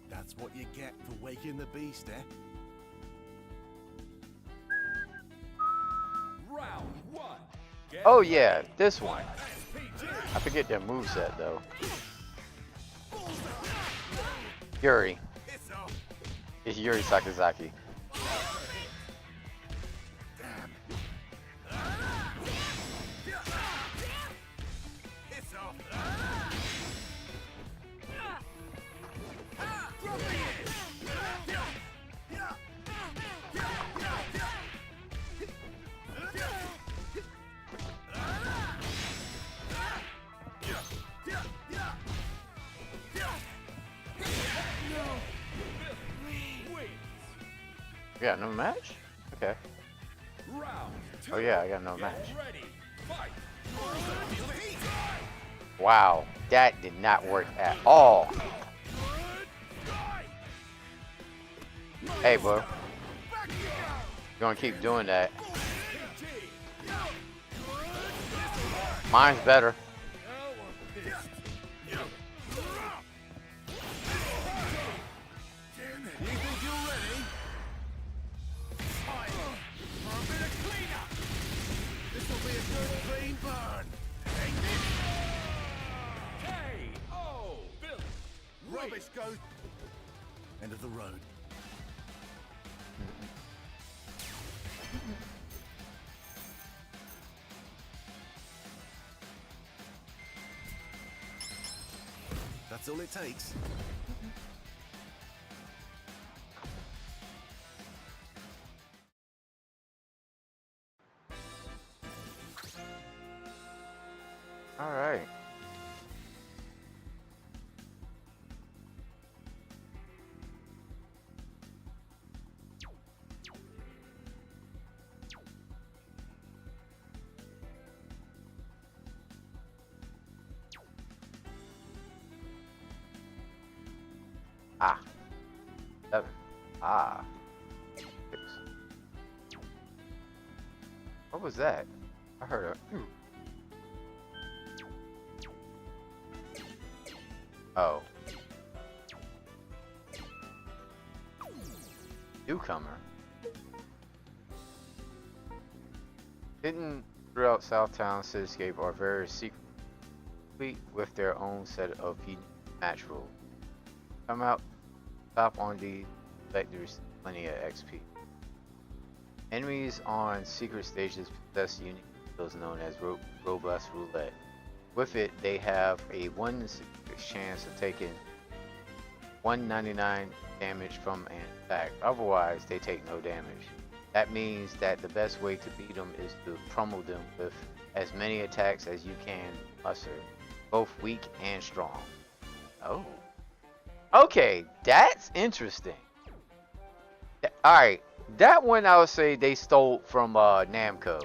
That's what you get for waking the beast, eh? Round one. Get Oh yeah, this one. PG. I forget their moveset though. Yuri. It's off. It's Yuri Sakazaki. It's off. Win. You got no match? Okay. Round two. Oh yeah, I got no Get match. ready. Fight. Feel the heat. Wow, that did not work at all. Hey, bro. You gonna keep doing that? Mine's better. You think you're ready? Time for a bit of cleanup. This will be a good clean burn. Take this. K.O. Billy. Rubbish goes. End of the road. That's all it takes. All right. Ah. 7. Ah. 6. What was that? I heard a. Oh. Newcomer. Hidden throughout Southtown Cityscape are various secret complete with their own set of unique match rules. Come out, stop on the collectors, plenty of XP. Enemies on secret stages possess unique skills known as robust roulette. With it, they have a 1 in 6 chance of taking 199 damage from an attack. Otherwise, they take no damage. That means that the best way to beat them is to pummel them with as many attacks as you can muster, both weak and strong. Oh. Okay, that's interesting. Alright, that one I would say they stole from Namco.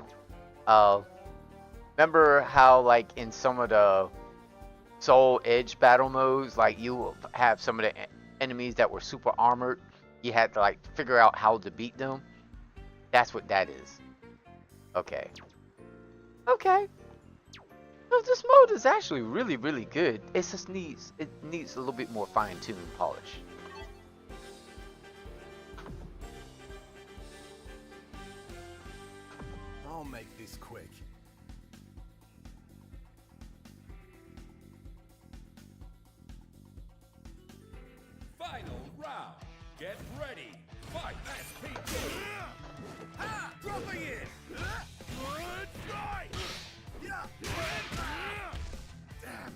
Remember how like in some of the Soul Edge battle modes, like you have some of the enemies that were super armored, you had to like figure out how to beat them? That's what that is. Okay. Okay. So this mode is actually really, really good. It just needs a little bit more fine-tuned polish. I'll make this quick. Final round. Get ready. Fight SPT. Ha! Dropping in. Good strike. Yeah. Damn.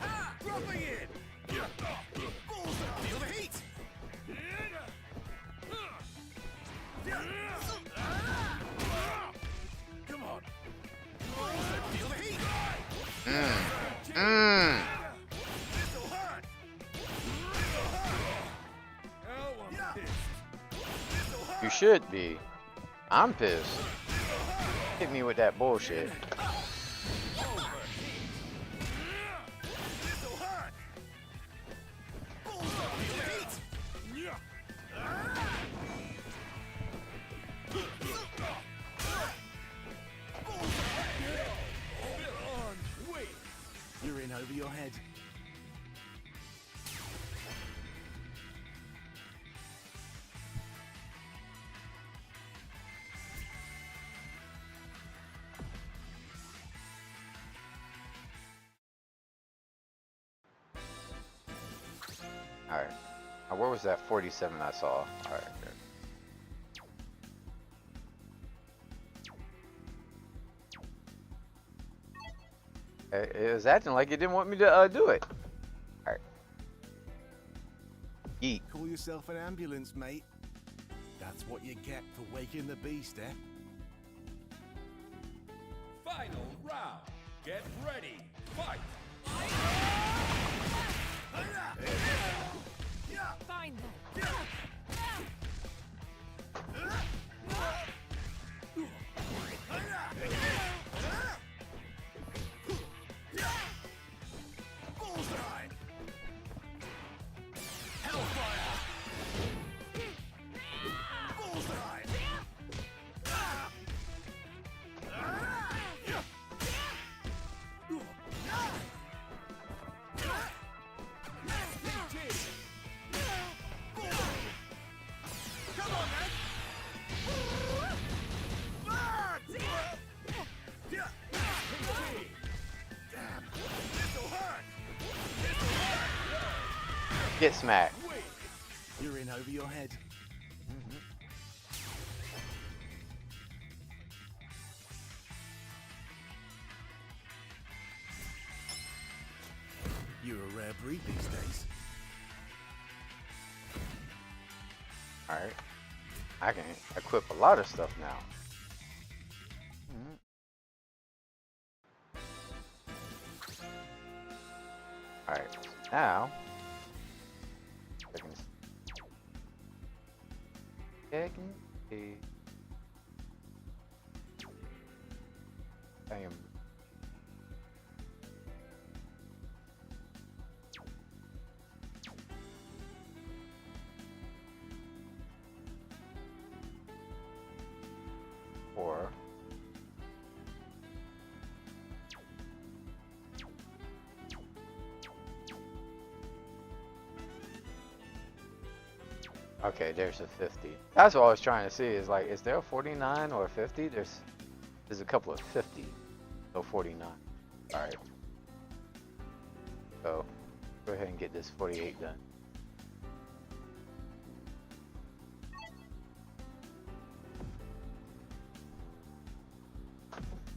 Ha! Dropping in. Bullseye. Feel the heat. Come on. Bullseye. Feel the heat. This'll hurt. Oh, I'm pissed. This'll hurt. You should be. I'm pissed. Hit me with that bullshit. This'll hurt. Bullseye. Feel the heat. You're in over your head. Alright. Now where was that 47 I saw? Alright. It was acting like it didn't want me to do it. Alright. Yeet. Call yourself an ambulance, mate. That's what you get for waking the beast, eh? Final round. Get ready. Fight. Find them. Bullseye. Hellfire. Bullseye. Come on, man. Damn. This'll hurt. Get smacked. You're in over your head. You're a rare breed these days. Alright. I can equip a lot of stuff now. Alright. Now. I can see. I am. Or Okay, there's a 50. That's what I was trying to see. Is like, is there a 49 or a 50? There's a couple of 50. So 49. All right. So go ahead and get this 48 done.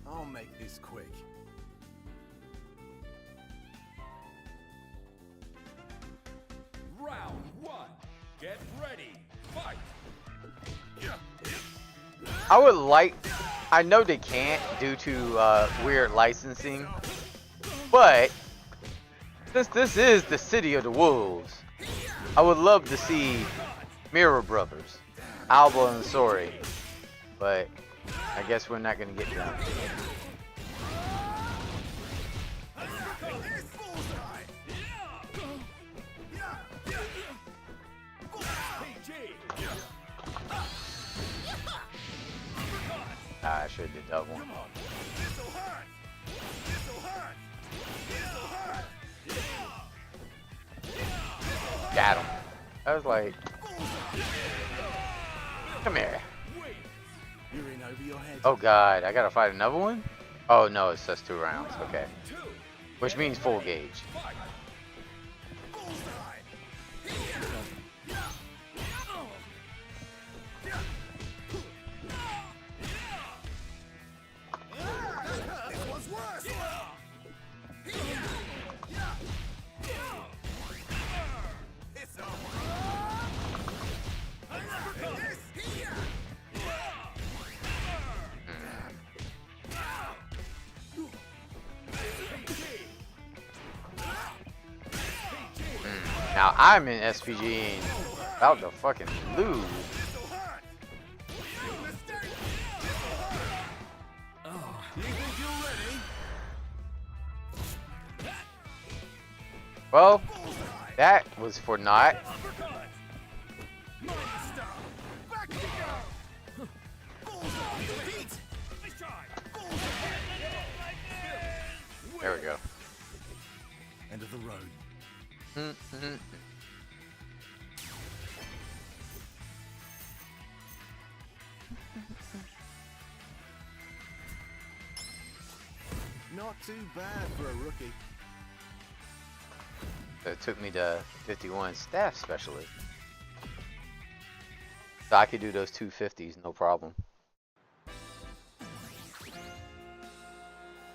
I'll make this quick. Round one. Get ready. Fight. I would like. I know they can't due to weird licensing, but since this is the city of the wolves, I would love to see Mirror Brothers, Alba and Sori, but I guess we're not gonna get them. I should have did double. Got him. I was like, come here. You're in over your head. Oh god, I gotta fight another one? Oh no, it's just 2 rounds. Okay. Which means full gauge. Now I'm in SPG and about to fucking lose. Well, that was for naught. There we go. End of the road. Not too bad for a rookie. It took me to 51 staff specialist. So I could do those 250s, no problem.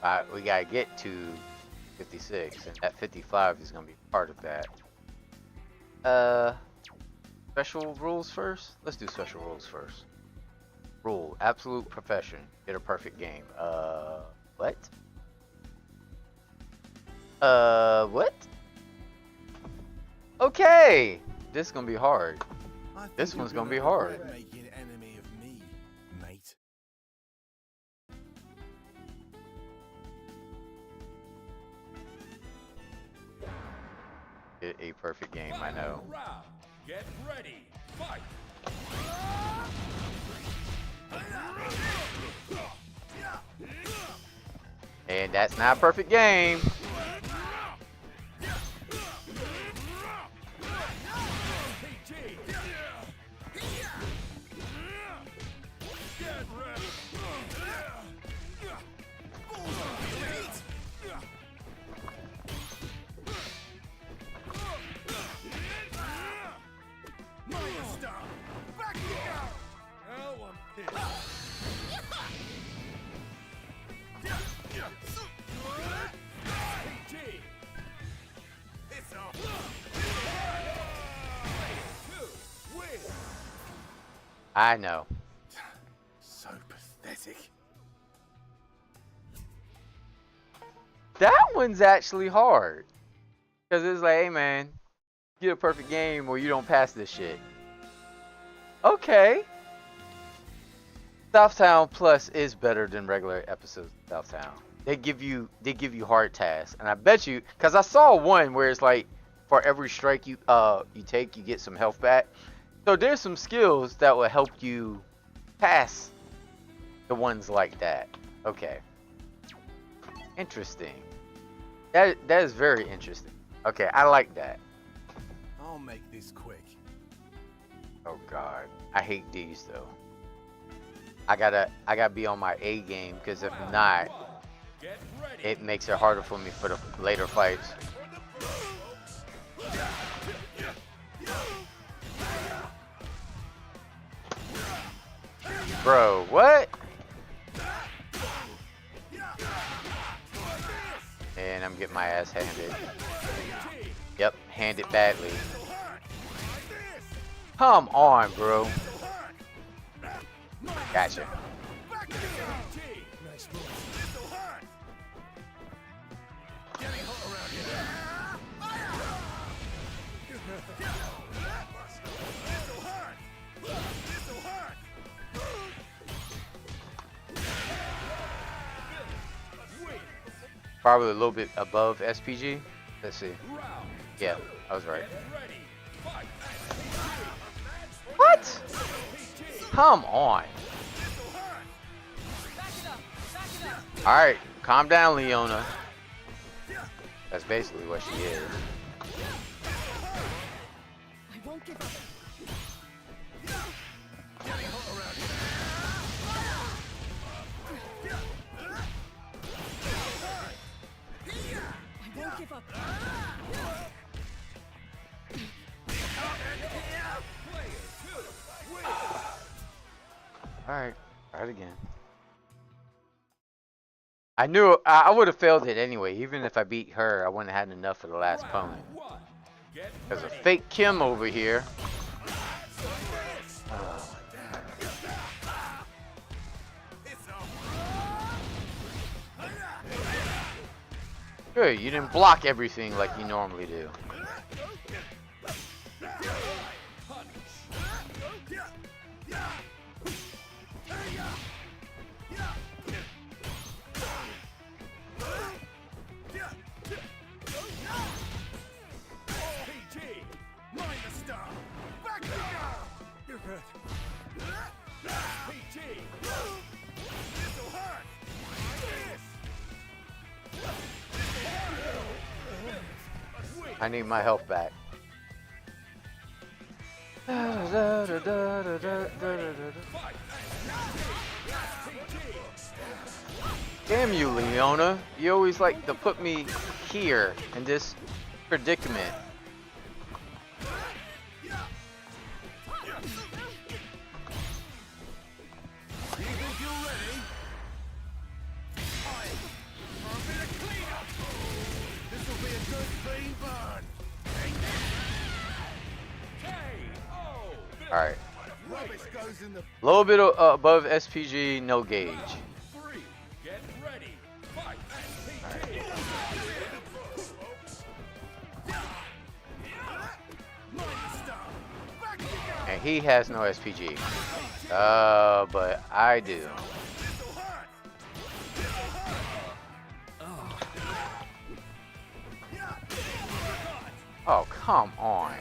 Alright, we gotta get to 56, and that 55 is gonna be part of that. Special rules first? Let's do special rules first. Rule, absolute profession, get a perfect game. What? What? Okay! This is gonna be hard. This one's gonna be hard. Making an enemy of me, mate. Get a perfect game, I know. Round. Get ready. Fight. And that's not a perfect game. I know. So pathetic. That one's actually hard. Because it's like, hey man, get a perfect game or you don't pass this shit. Okay. Southtown Plus is better than regular episodes of Southtown. They give you hard tasks. And I bet you, because I saw one where it's like, for every strike you take, you get some health back. So there's some skills that will help you pass the ones like that. Okay. Interesting. That is very interesting. Okay, I like that. I'll make this quick. Oh god, I hate these though. I gotta be on my A game because if not, Get ready. it makes it harder for me for the later fights. Bro, what? And I'm getting my ass handed. Yep, handed badly. Come on, bro. Gotcha. Probably a little bit above SPG. Let's see. Yeah, I was right. What? Come on. Alright, calm down, Leona. That's basically what she is. I won't give up. I won't give up. Alright, try it again. I knew I would have failed it anyway. Even if I beat her, I wouldn't have had enough for the last opponent. There's a fake Kim over here. Good, you didn't block everything like you normally do. I need my health back. Damn you, Leona. You always like to put me here in this predicament. Alright. A little bit above SPG, no gauge. Get ready. Fight. And he has no SPG. But I do. Oh, come on.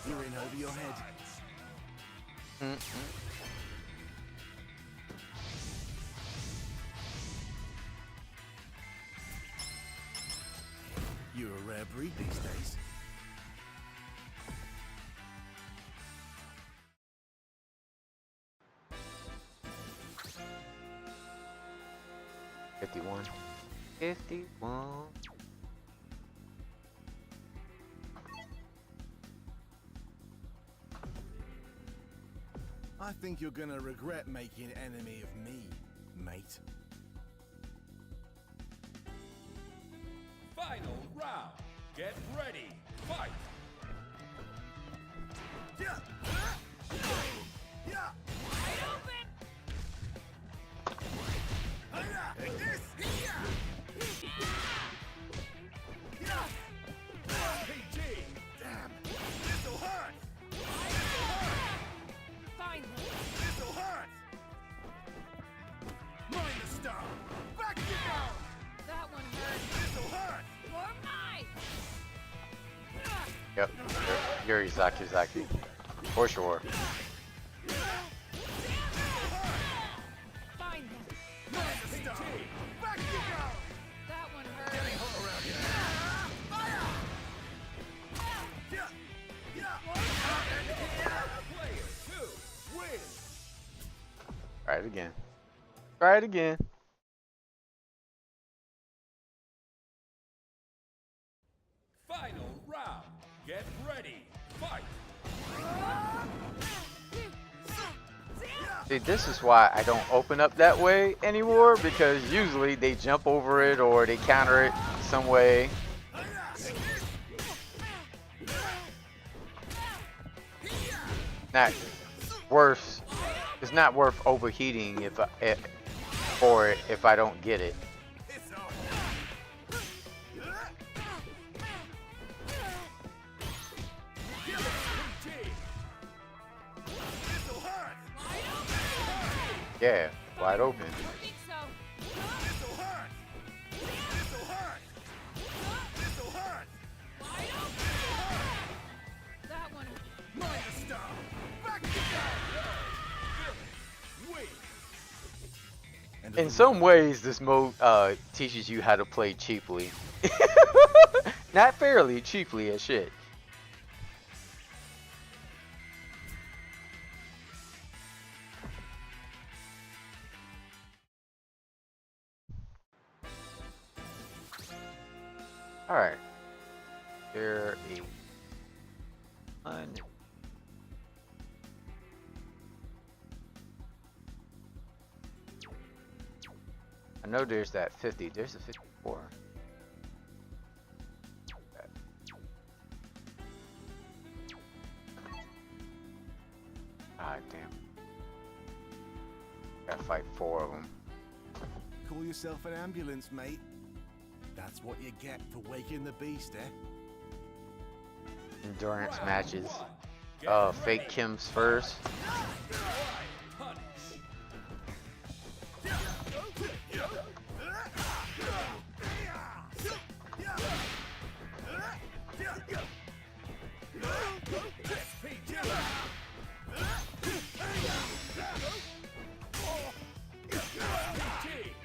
You're in over your head. You're a rare breed these days. $51. $51. I think you're gonna regret making an enemy of me, mate. Final round. Get ready. Fight. Yep, you're Zaki. For sure. Try it again. Try it again. Final round. Get ready. Fight. See, this is why I don't open up that way anymore, because usually they jump over it or they counter it some way. Not worth. It's not worth overheating for it if I don't get it. Yeah, wide open. I think so. That one. In some ways, this mode teaches you how to play cheaply. Not fairly, cheaply as shit. Alright. There a one. I know there's that 50. There's a 54. Ah, damn. Gotta fight 4 of them. Call yourself an ambulance, mate. That's what you get for waking the beast, eh? Endurance matches. Fake Kim's first.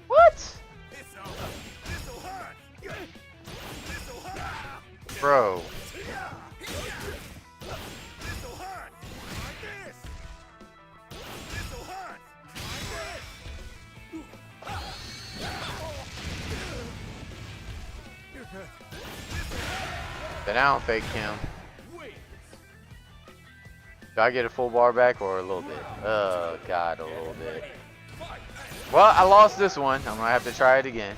What? Bro. Then I don't fake him. Do I get a full bar back or a little bit? Oh god, a little bit. Well, I lost this one. I'm gonna have to try it again.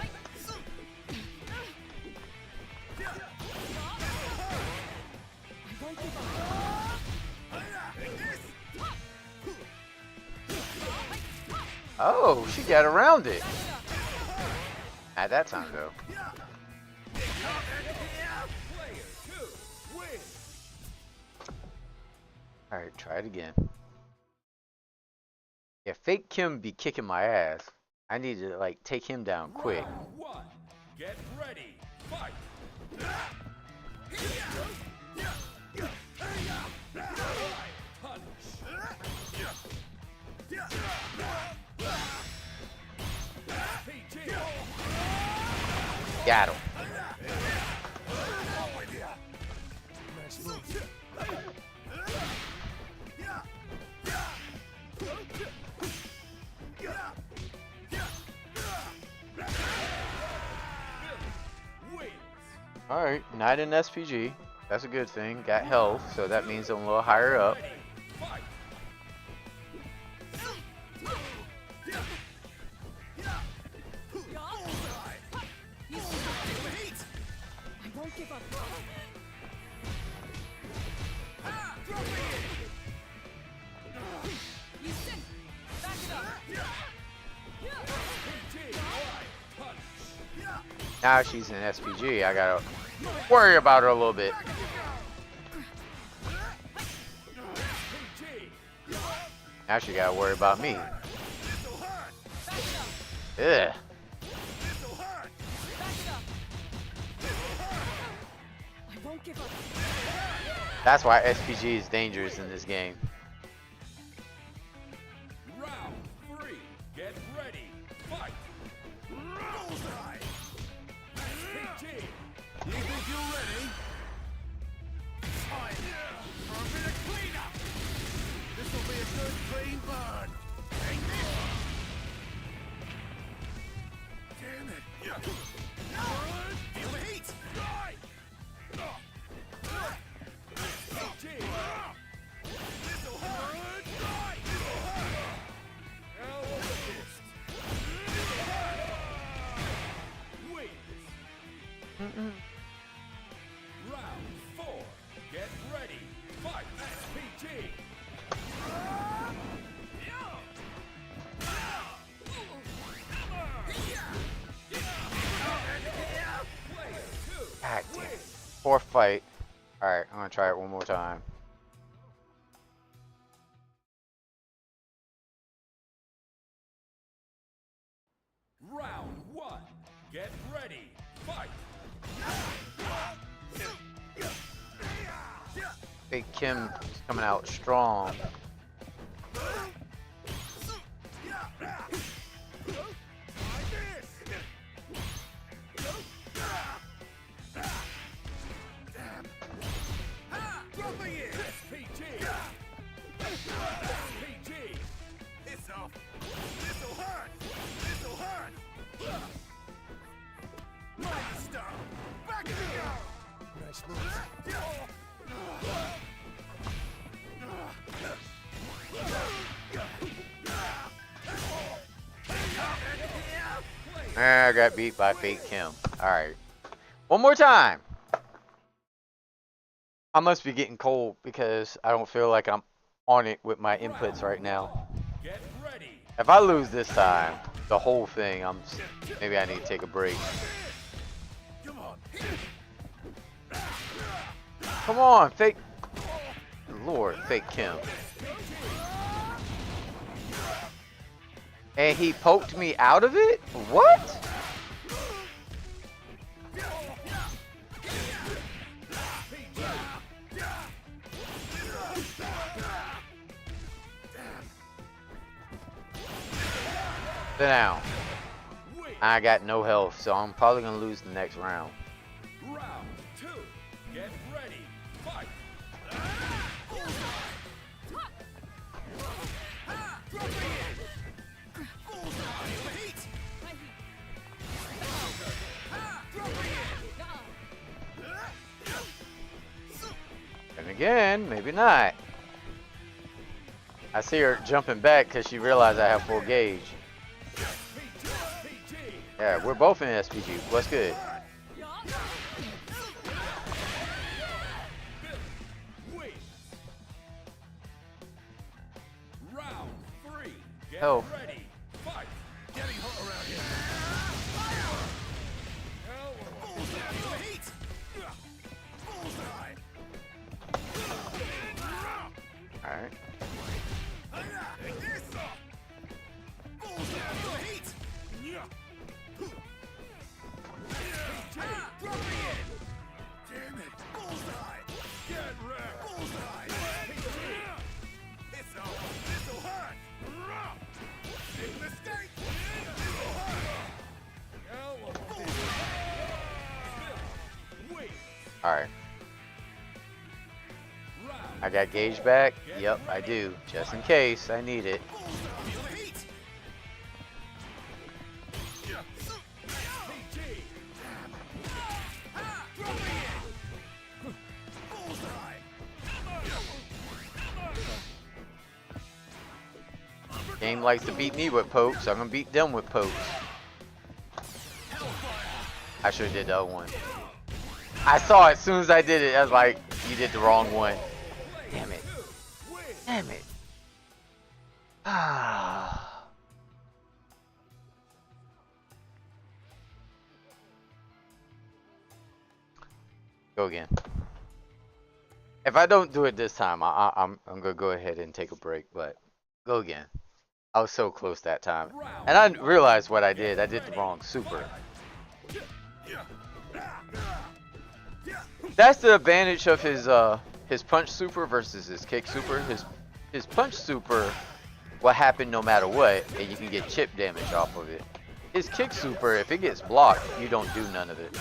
Oh, she got around it. At that time, though. Alright, try it again. Yeah, fake Kim be kicking my ass. I need to, like, take him down quick. Round 1. Get ready. Fight. Got him. Alright, not an SPG. That's a good thing. Got health, so that means I'm a little higher up. I won't give up. Listen. Back it up. Now she's an SPG. I gotta worry about her a little bit. Now she gotta worry about me. Ugh. That's why SPG is dangerous in this game. Round 3. Get ready. Fight. Bullseye. SPG. You think you're ready? Time for a bit of cleanup. This'll be a good clean burn. Take this. fourth fight. Alright, I'm gonna try it one more time. Round one. Get ready. Fight. Big Kim is coming out strong. SPG. SPG. It's off. This'll hurt. This'll hurt. Mighty Star. Back to go. Nice move. I got beat by Fake Kim. Alright. One more time. I must be getting cold because I don't feel like I'm on it with my inputs right now. Get ready. If I lose this time, the whole thing, maybe I need to take a break. Come on. Come on, Fake. Lord, Fake Kim. And he poked me out of it? What? Sit down. I got no health, so I'm probably gonna lose the next round. Round two. Get ready. Fight. And again, maybe not. I see her jumping back because she realized I have full gauge. Yeah, we're both in SPG. What's good? Round three. Get Oh. ready. Fight. Getting hot around here. Bullseye. Heat. Bullseye. Alright. This. Bullseye. Heat. Damn it. Bullseye. Get wrecked. Bullseye. It's over. This'll hurt. Big mistake. This'll hurt. Wait. Alright. I got gauge back? Yep, I do. Just in case I need it. Feel the heat. Game likes to beat me with pokes, so I'm gonna beat them with pokes. I should have did the other one. I saw it as soon as I did it. I was like, you did the wrong one. Damn it. Damn it. Ah. Go again. If I don't do it this time, I'm gonna go ahead and take a break. But go again. I was so close that time, and I realized what I did. I did the wrong super. That's the advantage of his punch super versus his kick super. His punch super will happen no matter what, and you can get chip damage off of it. His kick super, if it gets blocked, you don't do none of it.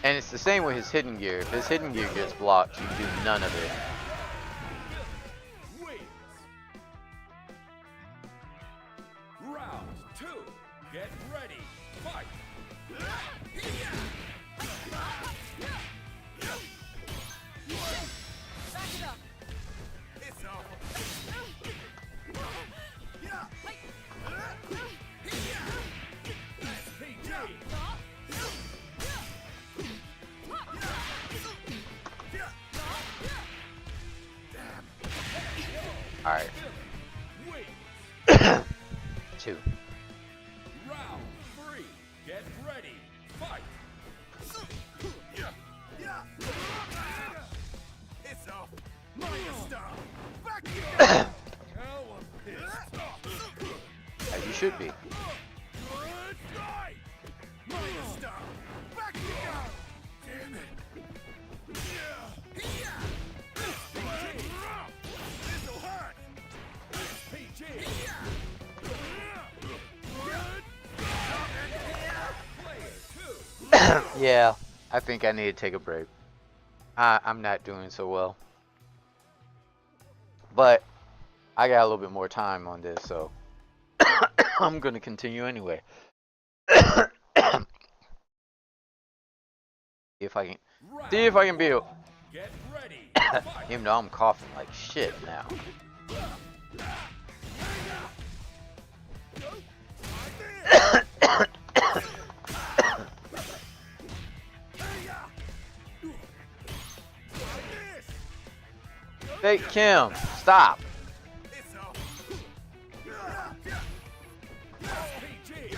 And it's the same with his hidden gear. If his hidden gear gets blocked, you do none of it. Round two. Get ready. Fight. Back it up. It's over. SPG. Alright. Wait. 2. Round three. Back you go. Now I'm pissed. As you should be. Good strike. Master. Back you go. Damn it. This'll hurt. PG. Yeah, I think I need to take a break. I'm not doing so well. But I got a little bit more time on this, so I'm going to continue anyway. If I can see if I can be able, Get ready. even though I'm coughing like shit now. Hey Kim, stop. PG.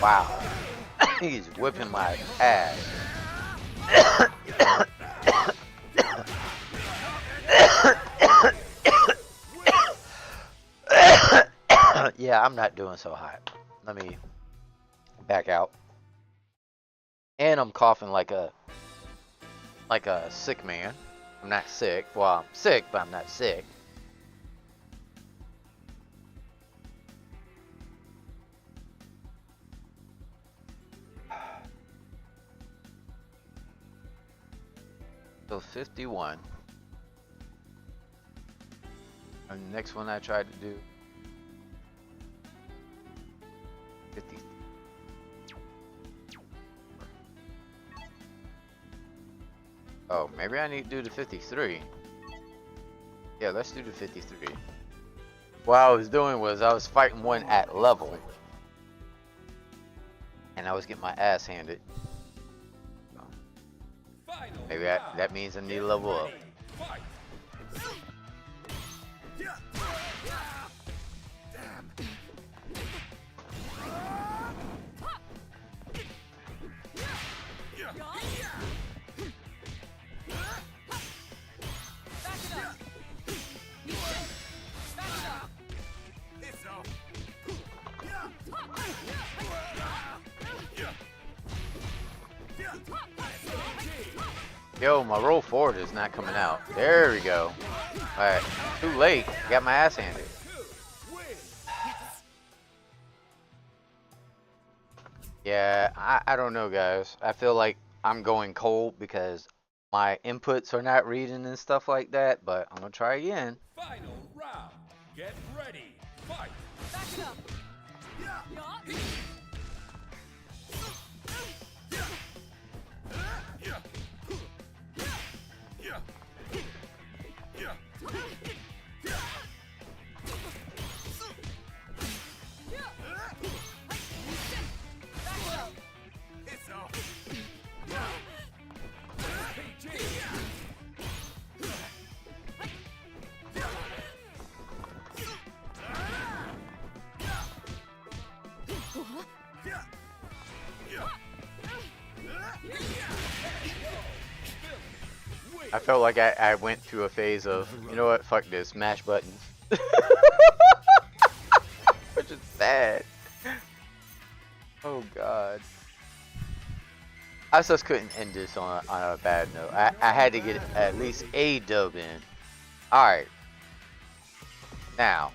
Wow, he's whipping my ass. Yeah, I'm not doing so hot. Let me back out. And I'm coughing like a sick man. I'm not sick. Well, I'm sick, but I'm not sick. So 51. And the next one I tried to do 50. Oh, maybe I need to do the 53. Yeah, let's do the 53. What I was doing was I was fighting one at level. And I was getting my ass handed. Maybe that means I need to level up. Yo, my roll forward is not coming out. There we go. Alright, too late. Got my ass handed. Yeah, I don't know, guys. I feel like I'm going cold because my inputs are not reading and stuff like that, but I'm gonna try again. Final round. Get ready. Fight. Back it up. I felt like I went through a phase of, you know what, fuck this, mash buttons. Which is sad. Oh god. I just couldn't end this on a bad note. I had to get at least a dub in. Alright. Now.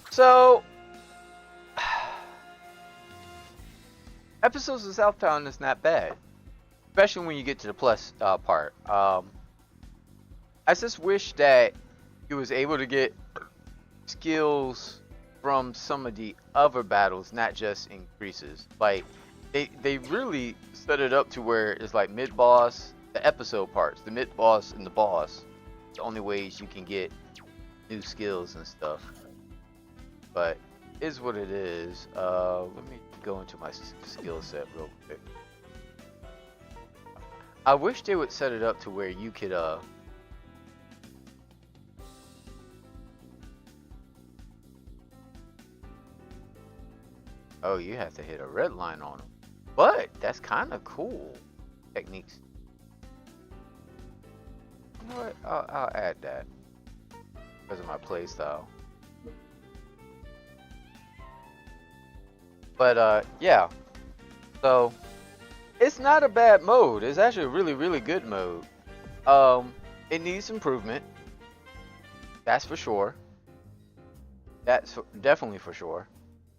So, episodes of Southbound is not bad, especially when you get to the plus part. I just wish that he was able to get skills from some of the other battles, not just increases. Like they really set it up to where it's like mid boss, the episode parts, the mid boss and the boss. The only ways you can get new skills and stuff. But is what it is. Let me go into my skill set real quick. I wish they would set it up to where you could Oh, you have to hit a red line on them. But that's kind of cool. Techniques. You know what? I'll add that because of my playstyle. But yeah. So it's not a bad mode. It's actually a really, really good mode. It needs improvement. That's for sure. That's definitely for sure.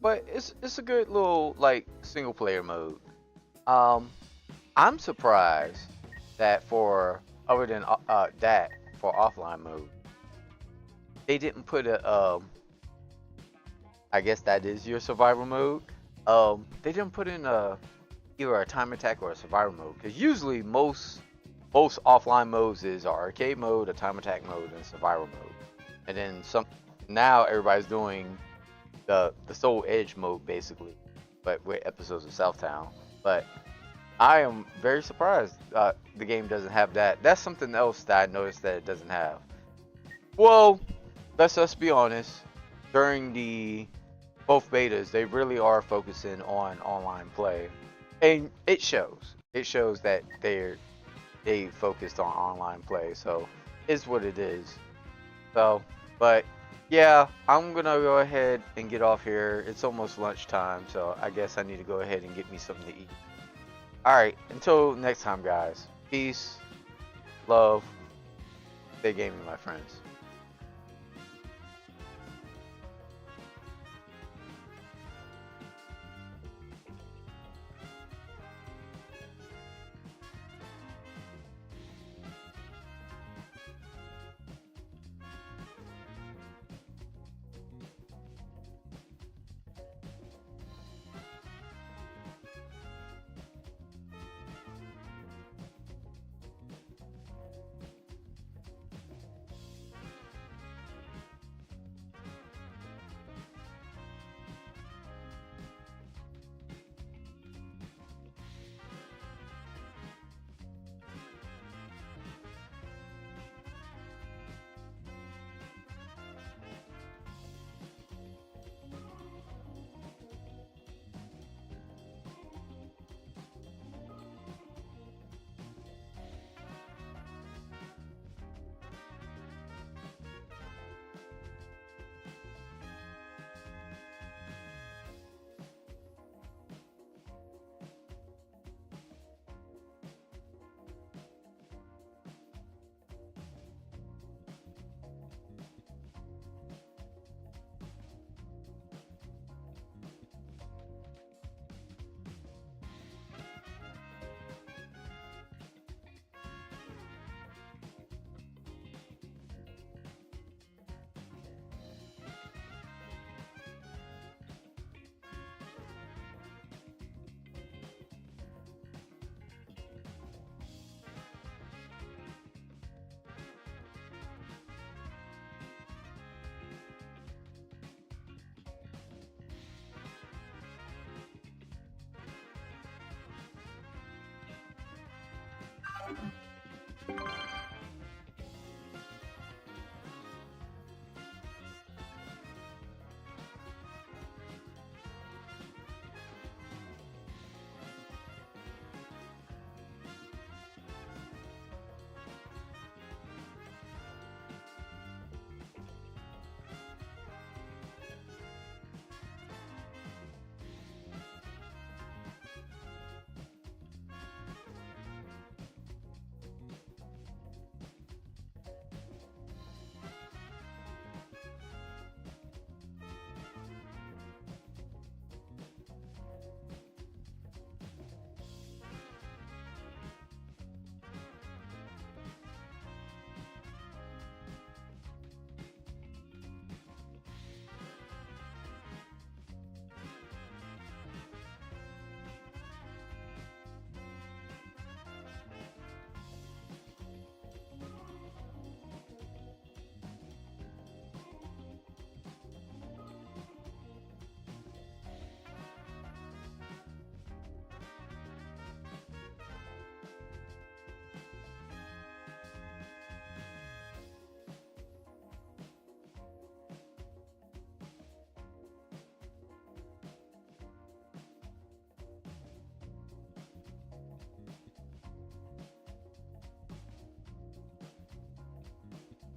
But it's a good little like single player mode. I'm surprised that for other than that for offline mode, they didn't put a I guess that is your survival mode. They didn't put in either a time attack or a survival mode because usually most offline modes is a arcade mode, a time attack mode, and survival mode. And then some now everybody's doing the Soul Edge mode basically, but with episodes of Southtown. But I am very surprised the game doesn't have that. That's something else that I noticed that it doesn't have. Well, let's just be honest. During the both betas, they really are focusing on online play, and it shows. It shows that they focused on online play. So it's what it is. So, but yeah, I'm gonna go ahead and get off here. It's almost lunchtime, so I guess I need to go ahead and get me something to eat. Alright, until next time, guys. Peace, love, stay gaming, my friends.